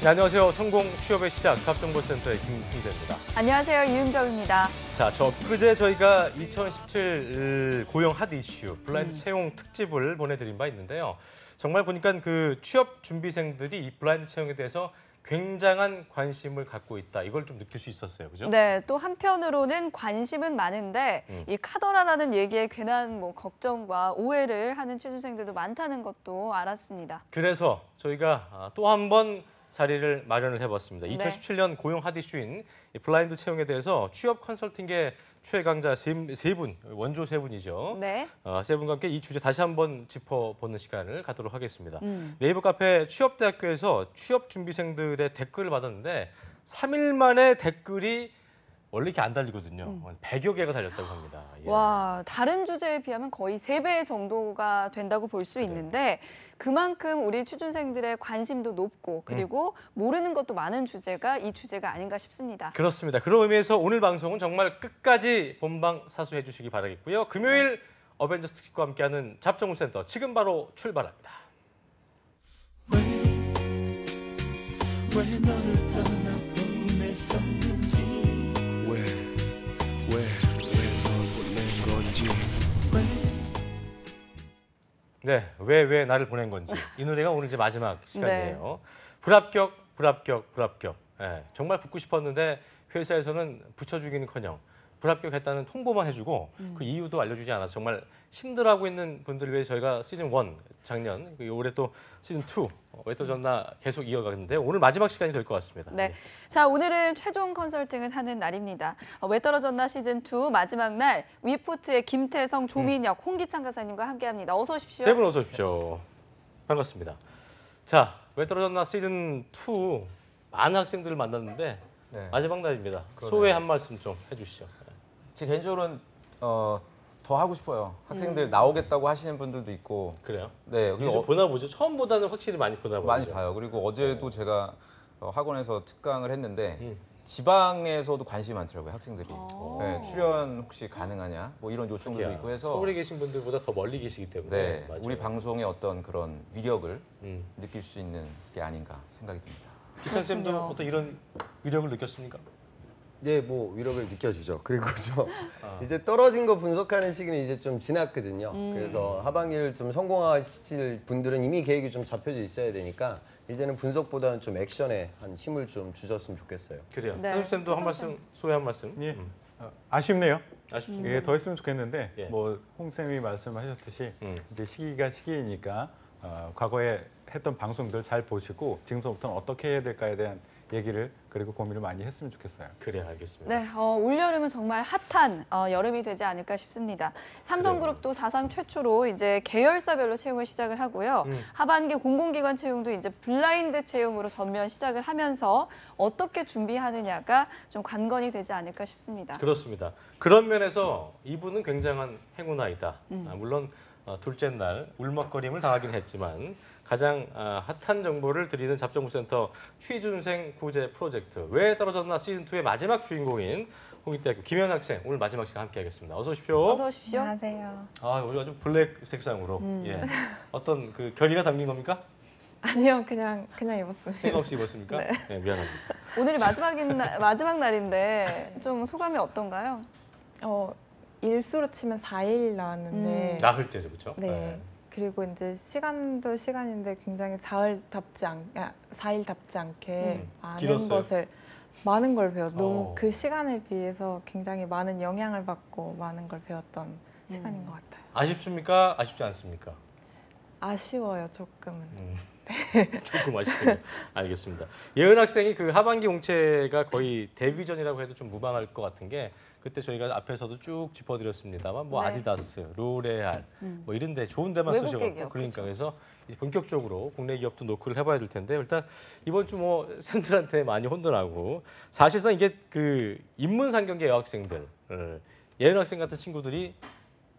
네, 안녕하세요. 성공 취업의 시작 취업정보센터의 김승재입니다. 안녕하세요. 이은정입니다. 자, 그제 저희가 2017 고용 핫 이슈 블라인드 채용 특집을 보내드린 바 있는데요. 정말 보니까 그 취업 준비생들이 이 블라인드 채용에 대해서 굉장한 관심을 갖고 있다. 이걸 좀 느낄 수 있었어요. 그죠? 네, 또 한편으로는 관심은 많은데 이 카더라라는 얘기에 괜한 걱정과 오해를 하는 취준생들도 많다는 것도 알았습니다. 그래서 저희가 또 한 번 자리를 마련을 해봤습니다. 네. 2017년 고용 핫 이슈인 블라인드 채용에 대해서 취업 컨설팅계 최강자 세 분, 원조 세 분이죠. 네. 세 분과 함께 이 주제 다시 한번 짚어보는 시간을 갖도록 하겠습니다. 네이버 카페 취업대학교에서 취업 준비생들의 댓글을 받았는데 3일 만에 댓글이 원래 이렇게 안 달리거든요. 100여 개가 달렸다고 합니다. 예. 와, 다른 주제에 비하면 거의 3배 정도가 된다고 볼 수 있는데 그만큼 우리 취준생들의 관심도 높고 그리고 모르는 것도 많은 주제가 이 주제가 아닌가 싶습니다. 그렇습니다. 그런 의미에서 오늘 방송은 정말 끝까지 본방 사수해 주시기 바라겠고요. 금요일 어벤져스 특집과 함께하는 잡정무센터 지금 바로 출발합니다. 왜 너를 떠나보냈었는지 왜 널 보낸 건지 네, 왜 나를 보낸 건지 이 노래가 오늘 이제 마지막 시간이에요. 불합격. 네, 정말 붙고 싶었는데 회사에서는 붙여주기는커녕 불합격했다는 통보만 해주고 그 이유도 알려주지 않아서 정말 힘들어하고 있는 분들을 위해 저희가 시즌 1 작년, 올해 또 시즌 2 왜 떠졌나 계속 이어가는데 오늘 마지막 시간이 될 것 같습니다. 네, 자 오늘은 최종 컨설팅을 하는 날입니다. 왜 떨어졌나 시즌 2 마지막 날 위포트의 김태성, 조민혁, 홍기창 가사님과 함께합니다. 어서 오십시오. 세 분 어서 오십시오. 반갑습니다. 자, 왜 떨어졌나 시즌 2 많은 학생들을 만났는데 네. 마지막 날입니다. 그러네요. 소회 한 말씀 좀 해주시죠. 제 개인적으로는 더 하고 싶어요. 학생들 나오겠다고 하시는 분들도 있고. 그래요? 네, 이제 그리고 좀 보나 보죠. 처음보다는 확실히 많이 보나 보죠. 많이 봐요. 그리고 어제도 제가 학원에서 특강을 했는데 지방에서도 관심이 많더라고요, 학생들이. 네, 출연 혹시 가능하냐? 뭐 이런 요청들도 특히야 있고 해서. 서울에 계신 분들보다 더 멀리 계시기 때문에. 네, 맞아요. 우리 방송의 어떤 그런 위력을 느낄 수 있는 게 아닌가 생각이 듭니다. 기찬 쌤도 그렇군요. 어떤 이런 위력을 느꼈습니까? 네, 뭐 위력을 느껴지죠. 그리고 이제 떨어진 거 분석하는 시기는 이제 좀 지났거든요. 그래서 하반기를 좀 성공하실 분들은 이미 계획이 좀 잡혀져 있어야 되니까 이제는 분석보다는 좀 액션에 한 힘을 좀 주셨으면 좋겠어요. 그래요. 네. 태성 쌤도 한 말씀, 소회 한 말씀. 예, 아쉽네요. 아쉽습니다. 예, 더 했으면 좋겠는데 예. 뭐 홍 쌤이 말씀하셨듯이 음. 이제 시기가 시기이니까 과거에 했던 방송들 잘 보시고 지금부터는 어떻게 해야 될까에 대한 얘기를 그리고 고민을 많이 했으면 좋겠어요. 그래요, 알겠습니다. 네, 올여름은 정말 핫한 여름이 되지 않을까 싶습니다. 삼성그룹도 사상 최초로 이제 계열사별로 채용을 시작을 하고요. 하반기 공공기관 채용도 이제 블라인드 채용으로 전면 시작을 하면서 어떻게 준비하느냐가 좀 관건이 되지 않을까 싶습니다. 그렇습니다. 그런 면에서 이분은 굉장한 행운아이다. 물론 둘째 날 울먹거림을 당하긴 했지만 가장 핫한 정보를 드리는 잡정무센터 취준생 구제 프로젝트 왜 떨어졌나 시즌2의 마지막 주인공인 홍익대학교 김현 학생 오늘 마지막 시간 함께하겠습니다. 어서 오십시오. 어서 오십시오. 안녕하세요. 오늘 아주 블랙 색상으로 예. 어떤 그 결의가 담긴 겁니까? 아니요, 그냥 입었습니다. 생각 없이 입었습니까? 네, 미안합니다. 오늘이 마지막 날인데 좀 소감이 어떤가요? 일수로 치면 4일 나왔는데 나흘 때죠, 그렇죠? 네. 그리고 이제 시간도 시간인데 굉장히 4일답지 않게 길었어요? 많은 걸 배웠. 너무 어. 그 시간에 비해서 굉장히 많은 영향을 받고 많은 걸 배웠던 시간인 것 같아요. 아쉽습니까? 아쉽지 않습니까? 아쉬워요, 조금은. 조금 아쉽군요. 알겠습니다. 예은 학생이 그 하반기 공채가 거의 데뷔 전이라고 해도 좀 무방할 것 같은 게 그때 저희가 앞에서도 쭉 짚어드렸습니다만 뭐 네. 아디다스, 로레알 뭐 이런데 좋은 데만 외국계 쓰셔가지고 기업, 그러니까 그렇죠. 그래서 이제 본격적으로 국내 기업도 노크를 해봐야 될 텐데 일단 이번 주 뭐 쌤들한테 많이 혼돈하고 사실상 이게 그 인문상경계 여학생들 예은 학생 같은 친구들이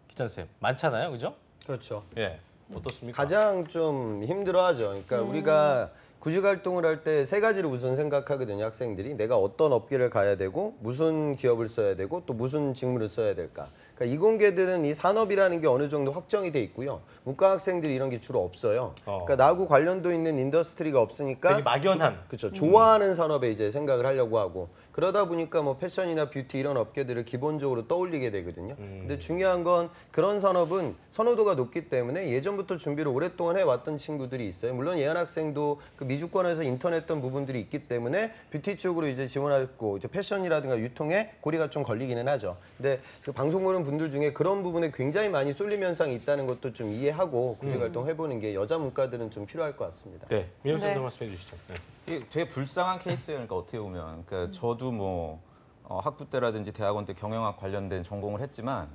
기찬 쌤 많잖아요, 그죠? 그렇죠. 예, 어떻습니까? 가장 좀 힘들어하죠. 그러니까 우리가 구직 활동을 할 때 세 가지를 우선 생각하거든요. 학생들이 내가 어떤 업계를 가야 되고 무슨 기업을 써야 되고 또 무슨 직무를 써야 될까. 그러니까 이공계들은 이 산업이라는 게 어느 정도 확정이 돼 있고요. 문과 학생들이 이런 게 주로 없어요. 그러니까 나하고 관련도 있는 인더스트리가 없으니까 되게 막연한. 그렇죠. 좋아하는 산업에 이제 생각을 하려고 하고 그러다 보니까 뭐 패션이나 뷰티 이런 업계들을 기본적으로 떠올리게 되거든요. 근데 중요한 건 그런 산업은 선호도가 높기 때문에 예전부터 준비를 오랫동안 해왔던 친구들이 있어요. 물론 예한 학생도 그 미주권에서 인턴했던 부분들이 있기 때문에 뷰티 쪽으로 이제 지원하고 이제 패션이라든가 유통에 고리가 좀 걸리기는 하죠. 근데 그 방송 보는 분들 중에 그런 부분에 굉장히 많이 쏠림 현상이 있다는 것도 좀 이해하고 구직 활동 해보는 게 여자 문과들은 좀 필요할 것 같습니다. 네, 민영 네. 선생님 말씀해 주시죠. 네. 이게 되게 불쌍한 케이스예요. 그러니까 어떻게 보면, 그러니까 저도 뭐 학부 때라든지 대학원 때 경영학 관련된 전공을 했지만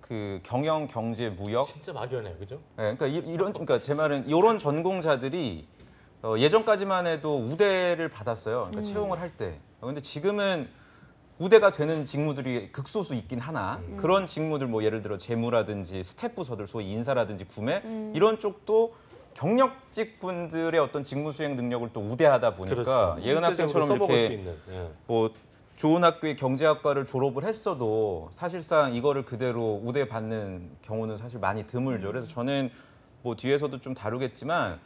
그 경영, 경제, 무역, 진짜 막연해요, 그죠? 네, 그러니까 그러니까 제 말은 이런 전공자들이 예전까지만 해도 우대를 받았어요. 그러니까 채용을 할 때. 근데 지금은 우대가 되는 직무들이 극소수 있긴 하나 그런 직무들 뭐 예를 들어 재무라든지 스텝 부서들 소위 인사라든지 구매 이런 쪽도 경력직 분들의 어떤 직무 수행 능력을 또 우대하다 보니까 그렇죠. 예은 학생처럼 써먹을 수 이렇게 있는. 예. 뭐 좋은 학교의 경제학과를 졸업을 했어도 사실상 이거를 그대로 우대받는 경우는 사실 많이 드물죠. 그래서 저는 뭐 뒤에서도 좀 다루겠지만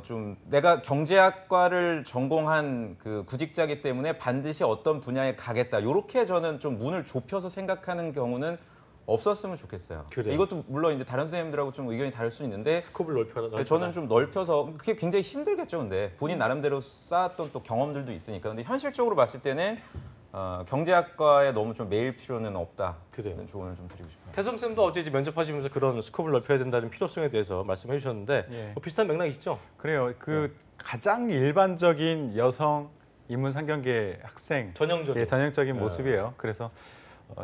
좀 내가 경제학과를 전공한 그 구직자이기 때문에 반드시 어떤 분야에 가겠다. 이렇게 저는 좀 문을 좁혀서 생각하는 경우는 없었으면 좋겠어요. 그래요. 이것도 물론 이제 다른 선생님들하고 좀 의견이 다를 수 있는데 스코프를 넓혀라. 저는 좀 넓혀서 그게 굉장히 힘들겠죠. 근데 본인 나름대로 쌓았던 또 경험들도 있으니까. 근데 현실적으로 봤을 때는 경제학과에 너무 좀 매일 필요는 없다. 그래요. 그런 조언을 좀 드리고 싶어요. 태성 쌤도 어제 이제 면접하시면서 그런 스코프를 넓혀야 된다는 필요성에 대해서 말씀해 주셨는데 예. 뭐 비슷한 맥락이 있죠? 그래요. 그 가장 일반적인 여성 인문 상경계 학생 전형적인. 예, 전형적인 네. 모습이에요. 그래서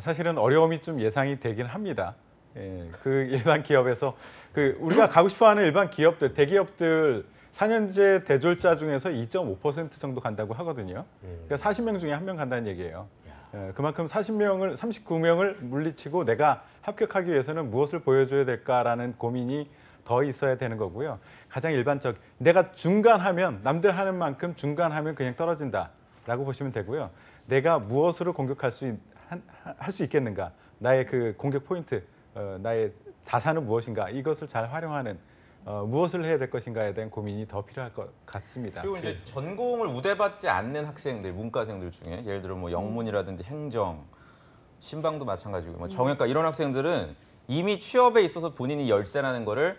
사실은 어려움이 좀 예상이 되긴 합니다. 예, 그 일반 기업에서 그 우리가 가고 싶어하는 일반 기업들, 대기업들 4년제 대졸자 중에서 2.5% 정도 간다고 하거든요. 그러니까 40명 중에 1명 간다는 얘기예요. 예, 그만큼 39명을 물리치고 내가 합격하기 위해서는 무엇을 보여줘야 될까라는 고민이 더 있어야 되는 거고요. 가장 일반적, 내가 중간하면 남들 하는 만큼 중간하면 그냥 떨어진다라고 보시면 되고요. 내가 무엇으로 공격할 할 수 있겠는가? 나의 그 공격 포인트, 나의 자산은 무엇인가? 이것을 잘 활용하는 무엇을 해야 될 것인가에 대한 고민이 더 필요할 것 같습니다. 그리고 이제 전공을 우대받지 않는 학생들, 문과생들 중에 예를 들어 뭐 영문이라든지 행정, 신방도 마찬가지고 뭐 정외과 이런 학생들은 이미 취업에 있어서 본인이 열세라는 거를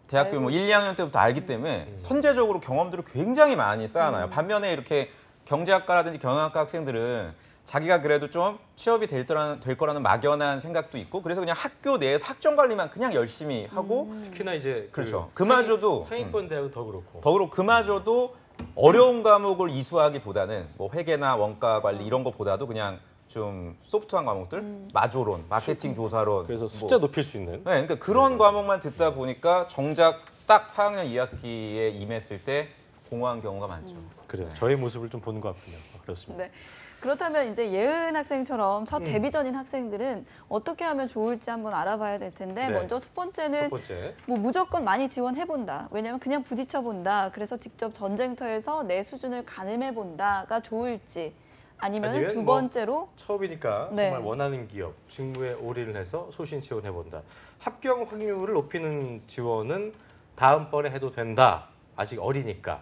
대학교 뭐 1, 2학년 때부터 알기 때문에 선제적으로 경험들을 굉장히 많이 쌓아놔요. 반면에 이렇게 경제학과라든지 경영학과 학생들은 자기가 그래도 좀 취업이 될 거라는 막연한 생각도 있고 그래서 그냥 학교 내에서 학점 관리만 그냥 열심히 하고 특히나 이제 그렇죠. 그마저도 상위권 대학은 더 그렇고. 더불어 그마저도 어려운 과목을 이수하기보다는 뭐 회계나 원가 관리 이런 거보다도 그냥 좀 소프트한 과목들, 마조론, 마케팅 조사론 그래서 숫자 높일 수 있는. 네, 그러니까 그런 과목만 듣다 보니까 정작 딱 4학년 2학기에 임했을 때 공허한 경우가 많죠. 그래요. 저의 모습을 좀 보는 것 같군요. 그렇습니다. 네. 그렇다면 이제 예은 학생처럼 첫 데뷔전인 학생들은 어떻게 하면 좋을지 한번 알아봐야 될 텐데 네. 먼저 첫 번째는 첫 번째. 뭐 무조건 많이 지원해본다. 왜냐하면 그냥 부딪혀본다. 그래서 직접 전쟁터에서 내 수준을 가늠해본다가 좋을지 아니면 아니면 두 뭐 번째로 처음이니까 네. 정말 원하는 기업, 직무에 올인을 해서 소신 지원해본다. 합격 확률을 높이는 지원은 다음번에 해도 된다. 아직 어리니까.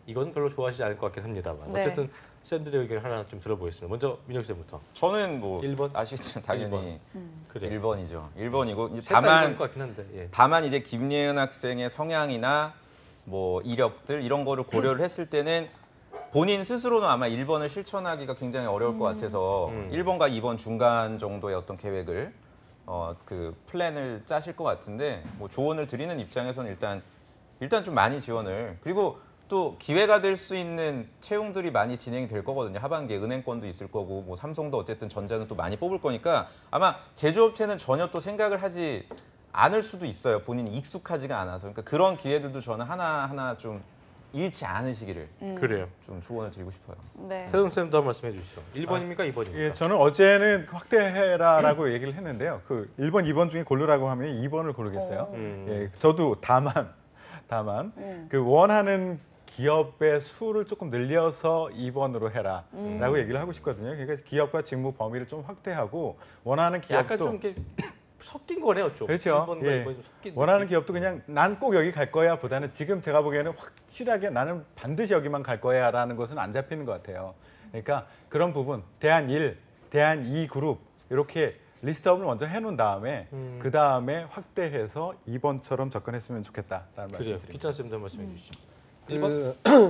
이건 별로 좋아하시지 않을 것 같긴 합니다만. 네. 어쨌든 쌤들의 의견을 하나 좀 들어보겠습니다. 먼저 민혁 쌤부터. 저는 뭐 1번? 아시겠지만 당연히 그래. 1번이죠. 1번이고 이제 다만 것 같긴 한데. 예. 다만 이제 김예은 학생의 성향이나 뭐 이력들 이런 거를 고려를 했을 때는 본인 스스로는 아마 1번을 실천하기가 굉장히 어려울 것 같아서 1번과 2번 중간 정도의 어떤 계획을 그 플랜을 짜실 것 같은데 뭐 조언을 드리는 입장에서는 일단 좀 많이 지원을 그리고 또 기회가 될 수 있는 채용들이 많이 진행이 될 거거든요. 하반기에 은행권도 있을 거고 뭐 삼성도 어쨌든 전자는 또 많이 뽑을 거니까 아마 제조업체는 전혀 또 생각을 하지 않을 수도 있어요. 본인이 익숙하지가 않아서. 그러니까 그런 기회들도 저는 하나하나 좀 잃지 않으시기를 그래요. 좀 조언을 드리고 싶어요. 네. 태동 쌤도 한 말씀해 주시죠. 1번입니까? 2번입니까? 예, 저는 어제는 확대해라라고 얘기를 했는데요. 그 1번, 2번 중에 고르라고 하면 2번을 고르겠어요. 예, 저도 다만 그 원하는 기업의 수를 조금 늘려서 2번으로 해라라고 얘기를 하고 싶거든요. 그러니까 기업과 직무 범위를 좀 확대하고 원하는 기업도 약간 좀 이렇게 섞인 거네요, 좀. 그렇죠. 1번과 예. 2번이 좀 섞인 원하는 느낌. 기업도 그냥 난 꼭 여기 갈 거야 보다는 지금 제가 보기에는 확실하게 나는 반드시 여기만 갈 거야라는 것은 안 잡히는 것 같아요. 그러니까 그런 부분 대한 1, 대한 2 그룹 이렇게 리스트업을 먼저 해놓은 다음에 그 다음에 확대해서 2번처럼 접근했으면 좋겠다라는 그래요. 말씀드립니다. 기찬 쌤도 한 말씀해 주시죠.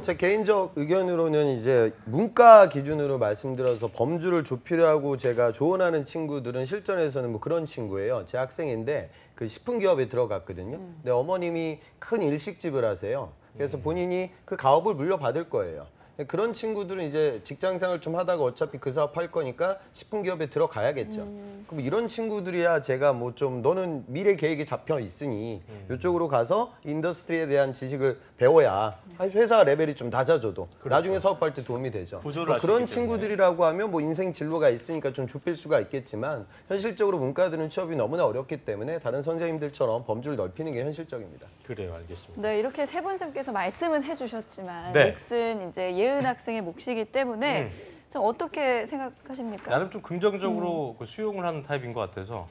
제 개인적 의견으로는 이제 문과 기준으로 말씀드려서 범주를 좁히라고 제가 조언하는 친구들은 실전에서는 뭐 그런 친구예요. 제 학생인데 그 식품기업에 들어갔거든요. 근데 어머님이 큰 일식집을 하세요. 그래서 본인이 그 가업을 물려받을 거예요. 그런 친구들은 이제 직장생활 좀 하다가 어차피 그 사업 할 거니까 식품기업에 들어가야겠죠. 그럼 이런 친구들이야 제가 뭐 좀 너는 미래 계획이 잡혀 있으니 이쪽으로 가서 인더스트리에 대한 지식을 배워야 회사 레벨이 좀 낮아져도 나중에 사업할 때 도움이 되죠. 구조를 알수 그런 있기 때문에. 친구들이라고 하면 뭐 인생 진로가 있으니까 좀 좁힐 수가 있겠지만 현실적으로 문과들은 취업이 너무나 어렵기 때문에 다른 선생님들처럼 범주를 넓히는 게 현실적입니다. 그래요, 알겠습니다. 네, 이렇게 세 분 쌤께서 말씀은 해주셨지만 네. 몫은 이제 예은 학생의 몫이기 때문에 좀 어떻게 생각하십니까? 나름 좀 긍정적으로 그 수용을 하는 타입인 것 같아서.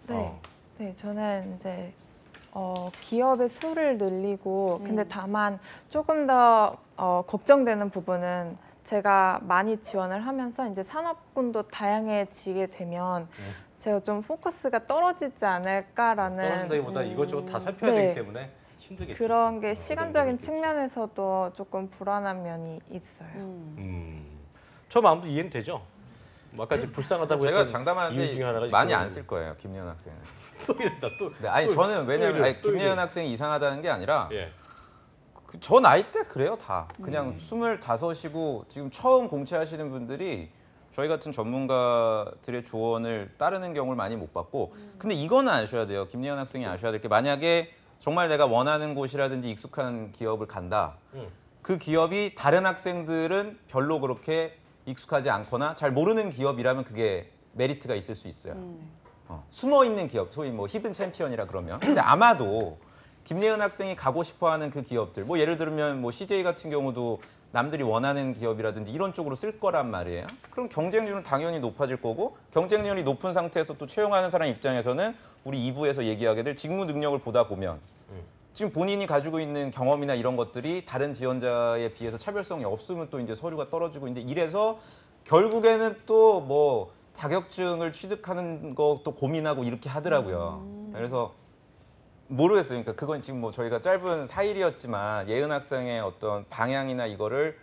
네. 네, 저는 이제 기업의 수를 늘리고 근데 다만 조금 더 걱정되는 부분은 제가 많이 지원을 하면서 이제 산업군도 다양해지게 되면 제가 좀 포커스가 떨어지지 않을까라는 떨어진다기보다 이것저것 다 살펴야 네. 되기 때문에 힘들겠죠. 그런 게 어, 시간적인 그런 측면에서도 조금 불안한 면이 있어요. 저 마음도 이해는 되죠. 뭐 아까 지금 불쌍하다고 제가 했던 이유 중에 장담하는데 하나가 많이 그거거든요. 안 쓸 거예요, 김예은 학생은. 또 이랬다 또. 네, 아니 또 저는 왜냐면 이래요, 아니, 또 김예은 이래요. 학생이 이상하다는 게 아니라 예. 저 나이 때 그래요 다. 그냥 25이고 지금 처음 공채하시는 분들이 저희 같은 전문가들의 조언을 따르는 경우를 많이 못 봤고 근데 이거는 아셔야 돼요. 김예은 학생이 아셔야 될 게 만약에 정말 내가 원하는 곳이라든지 익숙한 기업을 간다. 그 기업이 다른 학생들은 별로 그렇게 익숙하지 않거나 잘 모르는 기업이라면 그게 메리트가 있을 수 있어요. 숨어 있는 기업, 소위 뭐 히든 챔피언이라 그러면. 근데 아마도 김예은 학생이 가고 싶어하는 그 기업들, 뭐 예를 들면 뭐 CJ 같은 경우도 남들이 원하는 기업이라든지 이런 쪽으로 쓸 거란 말이에요. 그럼 경쟁률은 당연히 높아질 거고 경쟁률이 높은 상태에서 또 채용하는 사람 입장에서는 우리 2부에서 얘기하게 될 직무 능력을 보다 보면 지금 본인이 가지고 있는 경험이나 이런 것들이 다른 지원자에 비해서 차별성이 없으면 또 이제 서류가 떨어지고 이제 이래서 결국에는 또 뭐 자격증을 취득하는 것도 고민하고 이렇게 하더라고요. 그래서 모르겠어요. 그러니까 그건 지금 뭐 저희가 짧은 4일이었지만 예은 학생의 어떤 방향이나 이거를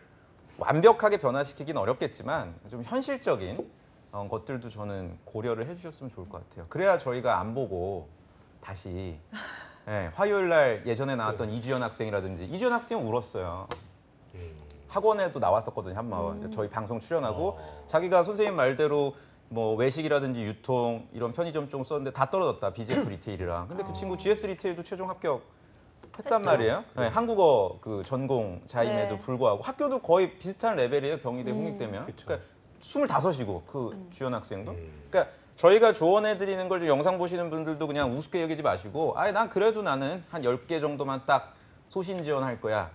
완벽하게 변화시키긴 어렵겠지만 좀 현실적인 것들도 저는 고려를 해주셨으면 좋을 것 같아요. 그래야 저희가 안 보고 다시 네, 화요일 날 예전에 나왔던 이주연 학생이라든지 이주연 학생은 울었어요. 학원에도 나왔었거든요. 한번 저희 방송 출연하고 자기가 선생님 말대로 뭐 외식이라든지 유통 이런 편의점 쪽 썼는데 다 떨어졌다. BGF 리테일이랑. 근데 그 친구 GS 리테일도 최종 합격했단 말이에요. 네, 한국어 그 전공 자임에도 네. 불구하고 학교도 거의 비슷한 레벨이에요. 경희대 홍익대면. 그쵸. 그러니까 25이고 그 주연 학생도. 그러니까 저희가 조언해드리는 걸 영상 보시는 분들도 그냥 우습게 여기지 마시고 난 그래도 나는 한 10개 정도만 딱 소신 지원할 거야.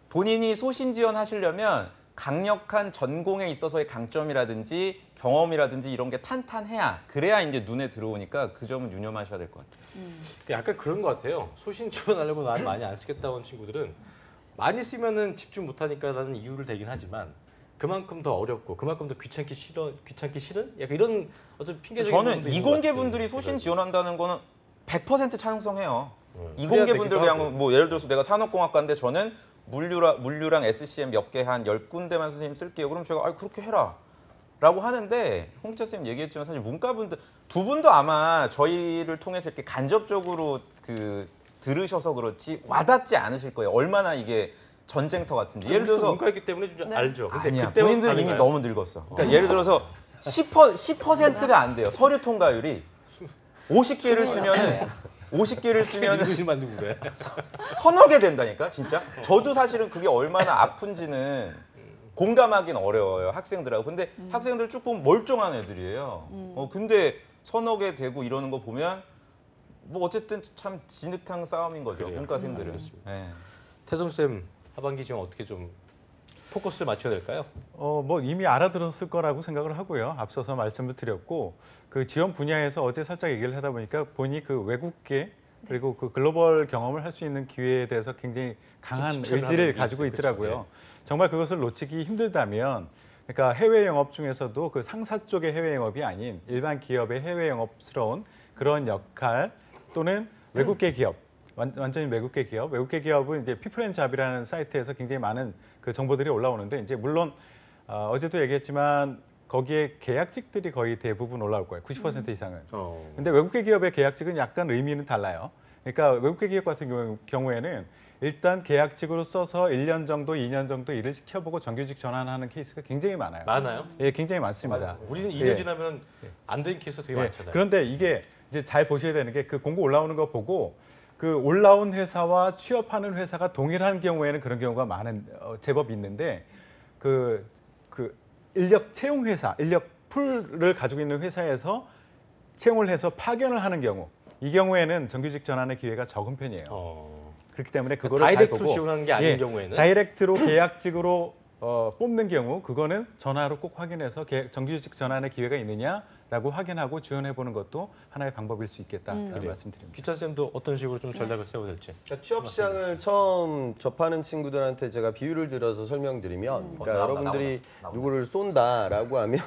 본인이 소신 지원하시려면 강력한 전공에 있어서의 강점이라든지 경험이라든지 이런 게 탄탄해야 그래야 이제 눈에 들어오니까 그 점은 유념하셔야 될 것 같아요. 약간 그런 것 같아요. 소신 지원하려고 난 많이 안 쓰겠다고 하는 친구들은 많이 쓰면은 집중 못하니까라는 이유를 대긴 하지만 그만큼 더 어렵고 그만큼 더 귀찮기 싫은? 약간 이런 어떤 핑계적인 저는 부분도 있는 이공계 것 같아요. 분들이 소신 지원한다는 거는 100% 찬성해요. 그래야 이공계 분들 되기도 하고. 그냥 뭐 예를 들어서 내가 산업공학과인데 저는 물류랑 SCM 몇 개 한 10군데만 선생님 쓸게요. 그럼 제가 그렇게 해라. 라고 하는데 홍채 쌤 얘기했지만 사실 문과분들 두 분도 아마 저희를 통해서 이렇게 간접적으로 그 들으셔서 그렇지 와닿지 않으실 거예요. 얼마나 이게 전쟁터 같은지. 예를 들어서 문과였기 때문에 좀 네. 알죠. 근데 아니야. 그때와 본인들 이미 다른가요? 너무 늙었어. 그러니까 예를 들어서 10%가 안 돼요. 서류 통과율이 50개를 쓰면은 50개를 쓰면은 이름을 만들고 그래. 서너 개 된다니까 진짜. 저도 사실은 그게 얼마나 아픈지는 공감하기는 어려워요 학생들하고. 근데 학생들 쭉 보면 멀쩡한 애들이에요. 근데 서너 개 되고 이러는 거 보면 뭐 어쨌든 참 진흙탕 싸움인 거죠. 그래요. 문과생들은. 네. 태성 쌤 하반기 지원 어떻게 좀 포커스를 맞춰야 될까요? 뭐 이미 알아들었을 거라고 생각을 하고요. 앞서서 말씀을 드렸고 그 지원 분야에서 어제 살짝 얘기를 하다 보니까 본인이 그 외국계 그리고 그 글로벌 경험을 할 수 있는 기회에 대해서 굉장히 강한 집착을 의지를 하는 게 가지고 있어요. 있더라고요. 그렇죠. 정말 그것을 놓치기 힘들다면 그러니까 해외 영업 중에서도 그 상사 쪽의 해외 영업이 아닌 일반 기업의 해외 영업스러운 그런 역할 또는 외국계 기업 완전히 외국계 기업은 이제 피플앤잡이라는 사이트에서 굉장히 많은 그 정보들이 올라오는데 이제 물론 어제도 얘기했지만 거기에 계약직들이 거의 대부분 올라올 거예요. 90% 이상은. 근데 외국계 기업의 계약직은 약간 의미는 달라요. 그러니까 외국계 기업 같은 경우에는 일단 계약직으로 써서 1년 정도, 2년 정도 일을 시켜보고 정규직 전환하는 케이스가 굉장히 많아요. 많아요? 예, 굉장히 많습니다. 우리는 2년 예. 지나면 안 되는 케이스가 되게 예. 많잖아요. 그런데 이게 이제 잘 보셔야 되는 게 그 공고 올라오는 거 보고 그 올라온 회사와 취업하는 회사가 동일한 경우에는 그런 경우가 제법 있는데 그 인력 채용 회사, 인력 풀을 가지고 있는 회사에서 채용을 해서 파견을 하는 경우 이 경우에는 정규직 전환의 기회가 적은 편이에요. 그렇기 때문에 그거를 잘 다이렉트로 보고 지원하는 게 아닌 경우에는 다이렉트로 계약직으로 뽑는 경우 그거는 전화로 꼭 확인해서 정규직 전환의 기회가 있느냐라고 확인하고 지원해 보는 것도 하나의 방법일 수 있겠다라는 말씀드립니다. 기찬 쌤도 어떤 식으로 좀 전략을 세워야 될지. 그러니까 취업 시장을 처음 접하는 친구들한테 제가 비유를 들어서 설명드리면, 그러니까 여러분들이 누구를 쏜다라고 하면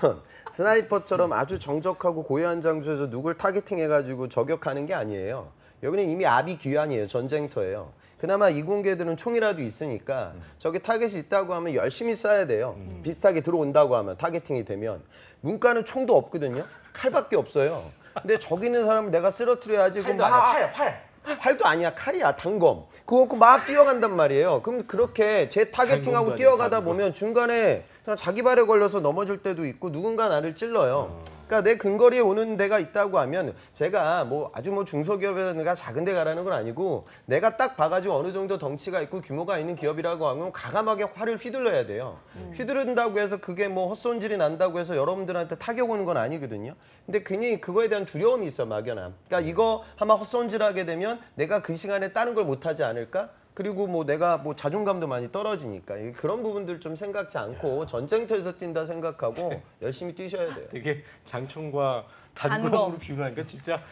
스나이퍼처럼 아주 정적하고 고요한 장소에서 누굴 타겟팅해가지고 저격하는 게 아니에요. 여기는 이미 압이 귀환이에요. 전쟁터예요. 그나마 이공계들은 총이라도 있으니까 저기 타겟이 있다고 하면 열심히 쏴야 돼요. 비슷하게 들어온다고 하면 타겟팅이 되면. 문과는 총도 없거든요. 칼밖에 없어요. 근데 저기 있는 사람을 내가 쓰러뜨려야지. 칼도 아니야, 활. 활도 아니야, 칼이야, 단검. 그거 갖고 막 뛰어간단 말이에요. 그럼 그렇게 제 타겟팅하고 뛰어가다 보면 중간에 그냥 자기 발에 걸려서 넘어질 때도 있고 누군가 나를 찔러요. 그러니까 내 근거리에 오는 데가 있다고 하면 제가 뭐 아주 뭐 중소기업이라든가 작은 데 가라는 건 아니고 내가 딱 봐가지고 어느 정도 덩치가 있고 규모가 있는 기업이라고 하면 과감하게 활을 휘둘러야 돼요. 휘두른다고 해서 그게 뭐 헛손질이 난다고 해서 여러분들한테 타격 오는 건 아니거든요. 근데 괜히 그거에 대한 두려움이 있어, 막연함. 그러니까 이거 아마 헛손질하게 되면 내가 그 시간에 다른 걸 못하지 않을까? 그리고 뭐 내가 뭐 자존감도 많이 떨어지니까 그런 부분들 좀 생각지 않고 전쟁터에서 뛴다 생각하고 열심히 뛰셔야 돼요. 되게 장총과 단검으로 단검. 비유하니까 진짜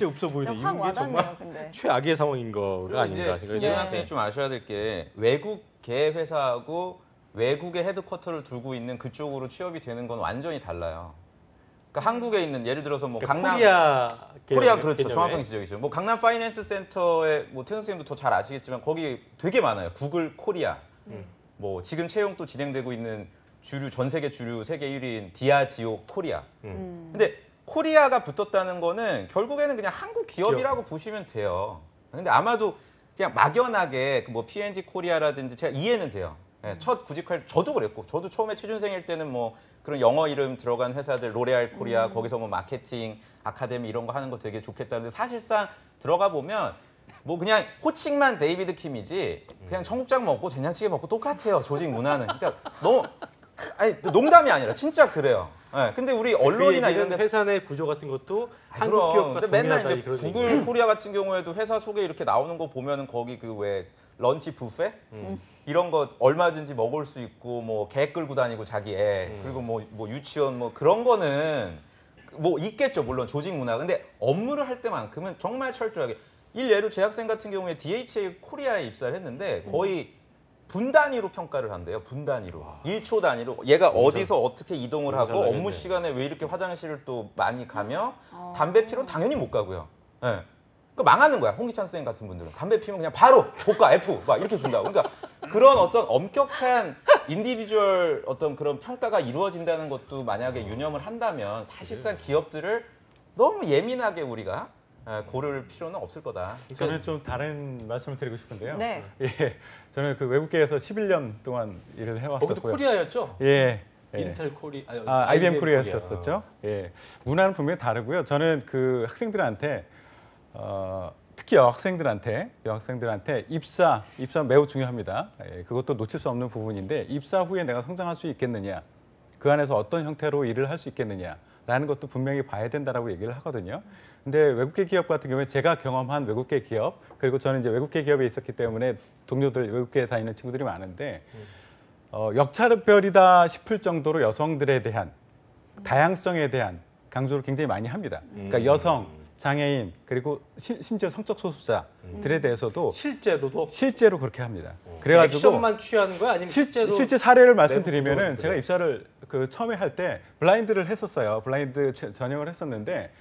없어 보이네. 확 이게 정말 와닿네요, 근데. 최악의 상황인 거가 아닌가 생각이 이재현 들어요. 학생이 좀 아셔야 될 게 외국 개 회사하고 외국의 헤드쿼터를 두고 있는 그쪽으로 취업이 되는 건 완전히 달라요. 그러니까 한국에 있는 예를 들어서 뭐 그러니까 강남 코리아 그렇죠. 개념의. 정확하게 지적이죠. 뭐 강남 파이낸스 센터에 뭐 태영 선생님도 더 잘 아시겠지만 거기 되게 많아요. 구글 코리아. 뭐 지금 채용 또 진행되고 있는 전 세계 주류 세계 1위인 디아지오 코리아. 근데 코리아가 붙었다는 거는 결국에는 그냥 한국 기업이라고 보시면 돼요. 근데 아마도 그냥 막연하게 뭐 P&G 코리아라든지 제가 이해는 돼요. 네, 첫 구직할 저도 그랬고 저도 처음에 취준생일 때는 뭐 그런 영어 이름 들어간 회사들 로레알 코리아 거기서 뭐 마케팅 아카데미 이런 거 하는 거 되게 좋겠다는데 사실상 들어가 보면 뭐 그냥 호칭만 데이비드 킴이지 그냥 청국장 먹고 된장찌개 먹고 똑같아요. 조직 문화는. 그러니까 너무 아니 농담이 아니라 진짜 그래요. 네, 근데 우리 언론이나 이런 데 회사 내 구조 같은 것도 한국 그럼. 기업과 근데 맨날 동일하다 이제 그런 구글 얘기예요. 코리아 같은 경우에도 회사 소개 이렇게 나오는 거 보면은 거기 그 왜 런치 뷔페 이런 거 얼마든지 먹을 수 있고 뭐 개 끌고 다니고 자기 애 그리고 뭐 유치원 뭐 그런 거는 뭐 있겠죠 물론 조직 문화. 근데 업무를 할 때만큼은 정말 철저하게 일례로 제 학생 같은 경우에 DHA 코리아에 입사를 했는데 거의 분 단위로 평가를 한대요. 분 단위로. 1초 단위로. 얘가 어디서 어떻게 이동을 하고 잘나겠네. 업무 시간에 왜 이렇게 화장실을 또 많이 가며 담배 피러 당연히 못 가고요. 예. 그 망하는 거야. 홍기찬 선생님 같은 분들은. 담배 피면 그냥 바로 고가 F 막 이렇게 준다고. 그러니까 그런 어떤 엄격한 인디비주얼 어떤 그런 평가가 이루어진다는 것도 만약에 유념을 한다면 사실상 기업들을 너무 예민하게 우리가 고를 필요는 없을 거다. 저는 좀 다른 말씀을 드리고 싶은데요. 네. 예, 저는 그 외국계에서 11년 동안 일을 해왔었고요. 거기도 코리아였죠? 예. 예. 인텔 코리 IBM 코리아였었죠. 예, 문화는 분명히 다르고요. 저는 그 학생들한테 특히 여학생들한테 입사 매우 중요합니다. 예, 그것도 놓칠 수 없는 부분인데 입사 후에 내가 성장할 수 있겠느냐, 그 안에서 어떤 형태로 일을 할 수 있겠느냐라는 것도 분명히 봐야 된다라고 얘기를 하거든요. 근데 외국계 기업 같은 경우에 제가 경험한 외국계 기업, 그리고 저는 이제 외국계 기업에 있었기 때문에 동료들 외국계에 다니는 친구들이 많은데 역차별이다 싶을 정도로 여성들에 대한 다양성에 대한 강조를 굉장히 많이 합니다. 그러니까 여성, 장애인, 그리고 심지어 성적 소수자들에 대해서도 실제로 그렇게 합니다. 그래가지고 액션만 취하는 거야? 아니면 실제 사례를 말씀드리면은 내부적으로 제가 입사를 처음에 할 때 블라인드를 했었어요. 블라인드 전형을 했었는데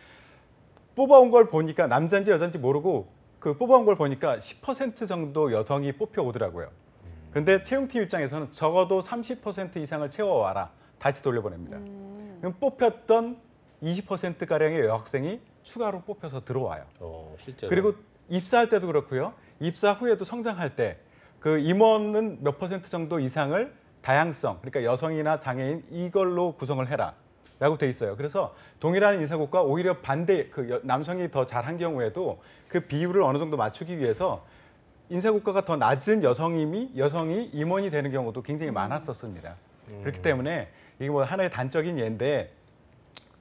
뽑아온 걸 보니까 남자인지 여자인지 모르고 그 뽑아온 걸 보니까 10% 정도 여성이 뽑혀오더라고요. 그런데 채용팀 입장에서는 적어도 30% 이상을 채워와라. 다시 돌려보냅니다. 그럼 뽑혔던 20%가량의 여학생이 추가로 뽑혀서 들어와요. 실제로. 그리고 입사할 때도 그렇고요. 입사 후에도 성장할 때 그 임원은 몇 % 정도 이상을 다양성, 그러니까 여성이나 장애인 이걸로 구성을 해라. 라고 돼 있어요. 그래서 동일한 인사국과 오히려 반대, 남성이 더 잘한 경우에도 그 비율을 어느 정도 맞추기 위해서 인사국가가 더 낮은 여성이 임원이 되는 경우도 굉장히 많았었습니다. 그렇기 때문에 이게 뭐 하나의 단적인 예인데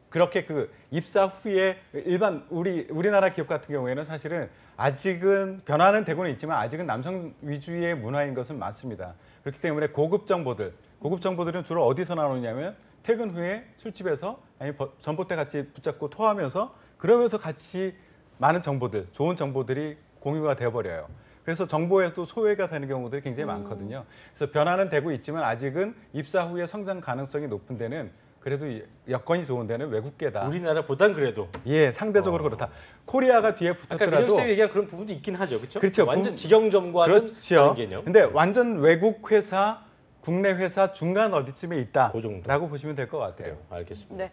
그렇게 그 입사 후에 일반 우리나라 기업 같은 경우에는 사실은 아직은 변화는 되고는 있지만 아직은 남성 위주의 문화인 것은 맞습니다. 그렇기 때문에 고급 정보들은 주로 어디서 나오냐면 퇴근 후에 술집에서 아니 전봇대 같이 붙잡고 토하면서 그러면서 같이 많은 정보들, 좋은 정보들이 공유가 되어버려요. 그래서 정보에도 소외가 되는 경우들이 굉장히 많거든요. 그래서 변화는 되고 있지만 아직은 입사 후에 성장 가능성이 높은 데는 그래도 여건이 좋은 데는 외국계다. 우리나라보단 그래도. 예, 상대적으로 그렇다. 코리아가 뒤에 아까 붙었더라도. 민혁 쌤이 얘기한 그런 부분도 있긴 하죠, 그렇죠? 그렇죠. 완전 직영점과는 그렇죠. 다른 개념. 근데 완전 외국 회사, 국내 회사 중간 어디쯤에 있다라고 그 정도. 보시면 될 것 같아요. 알겠습니다. 네.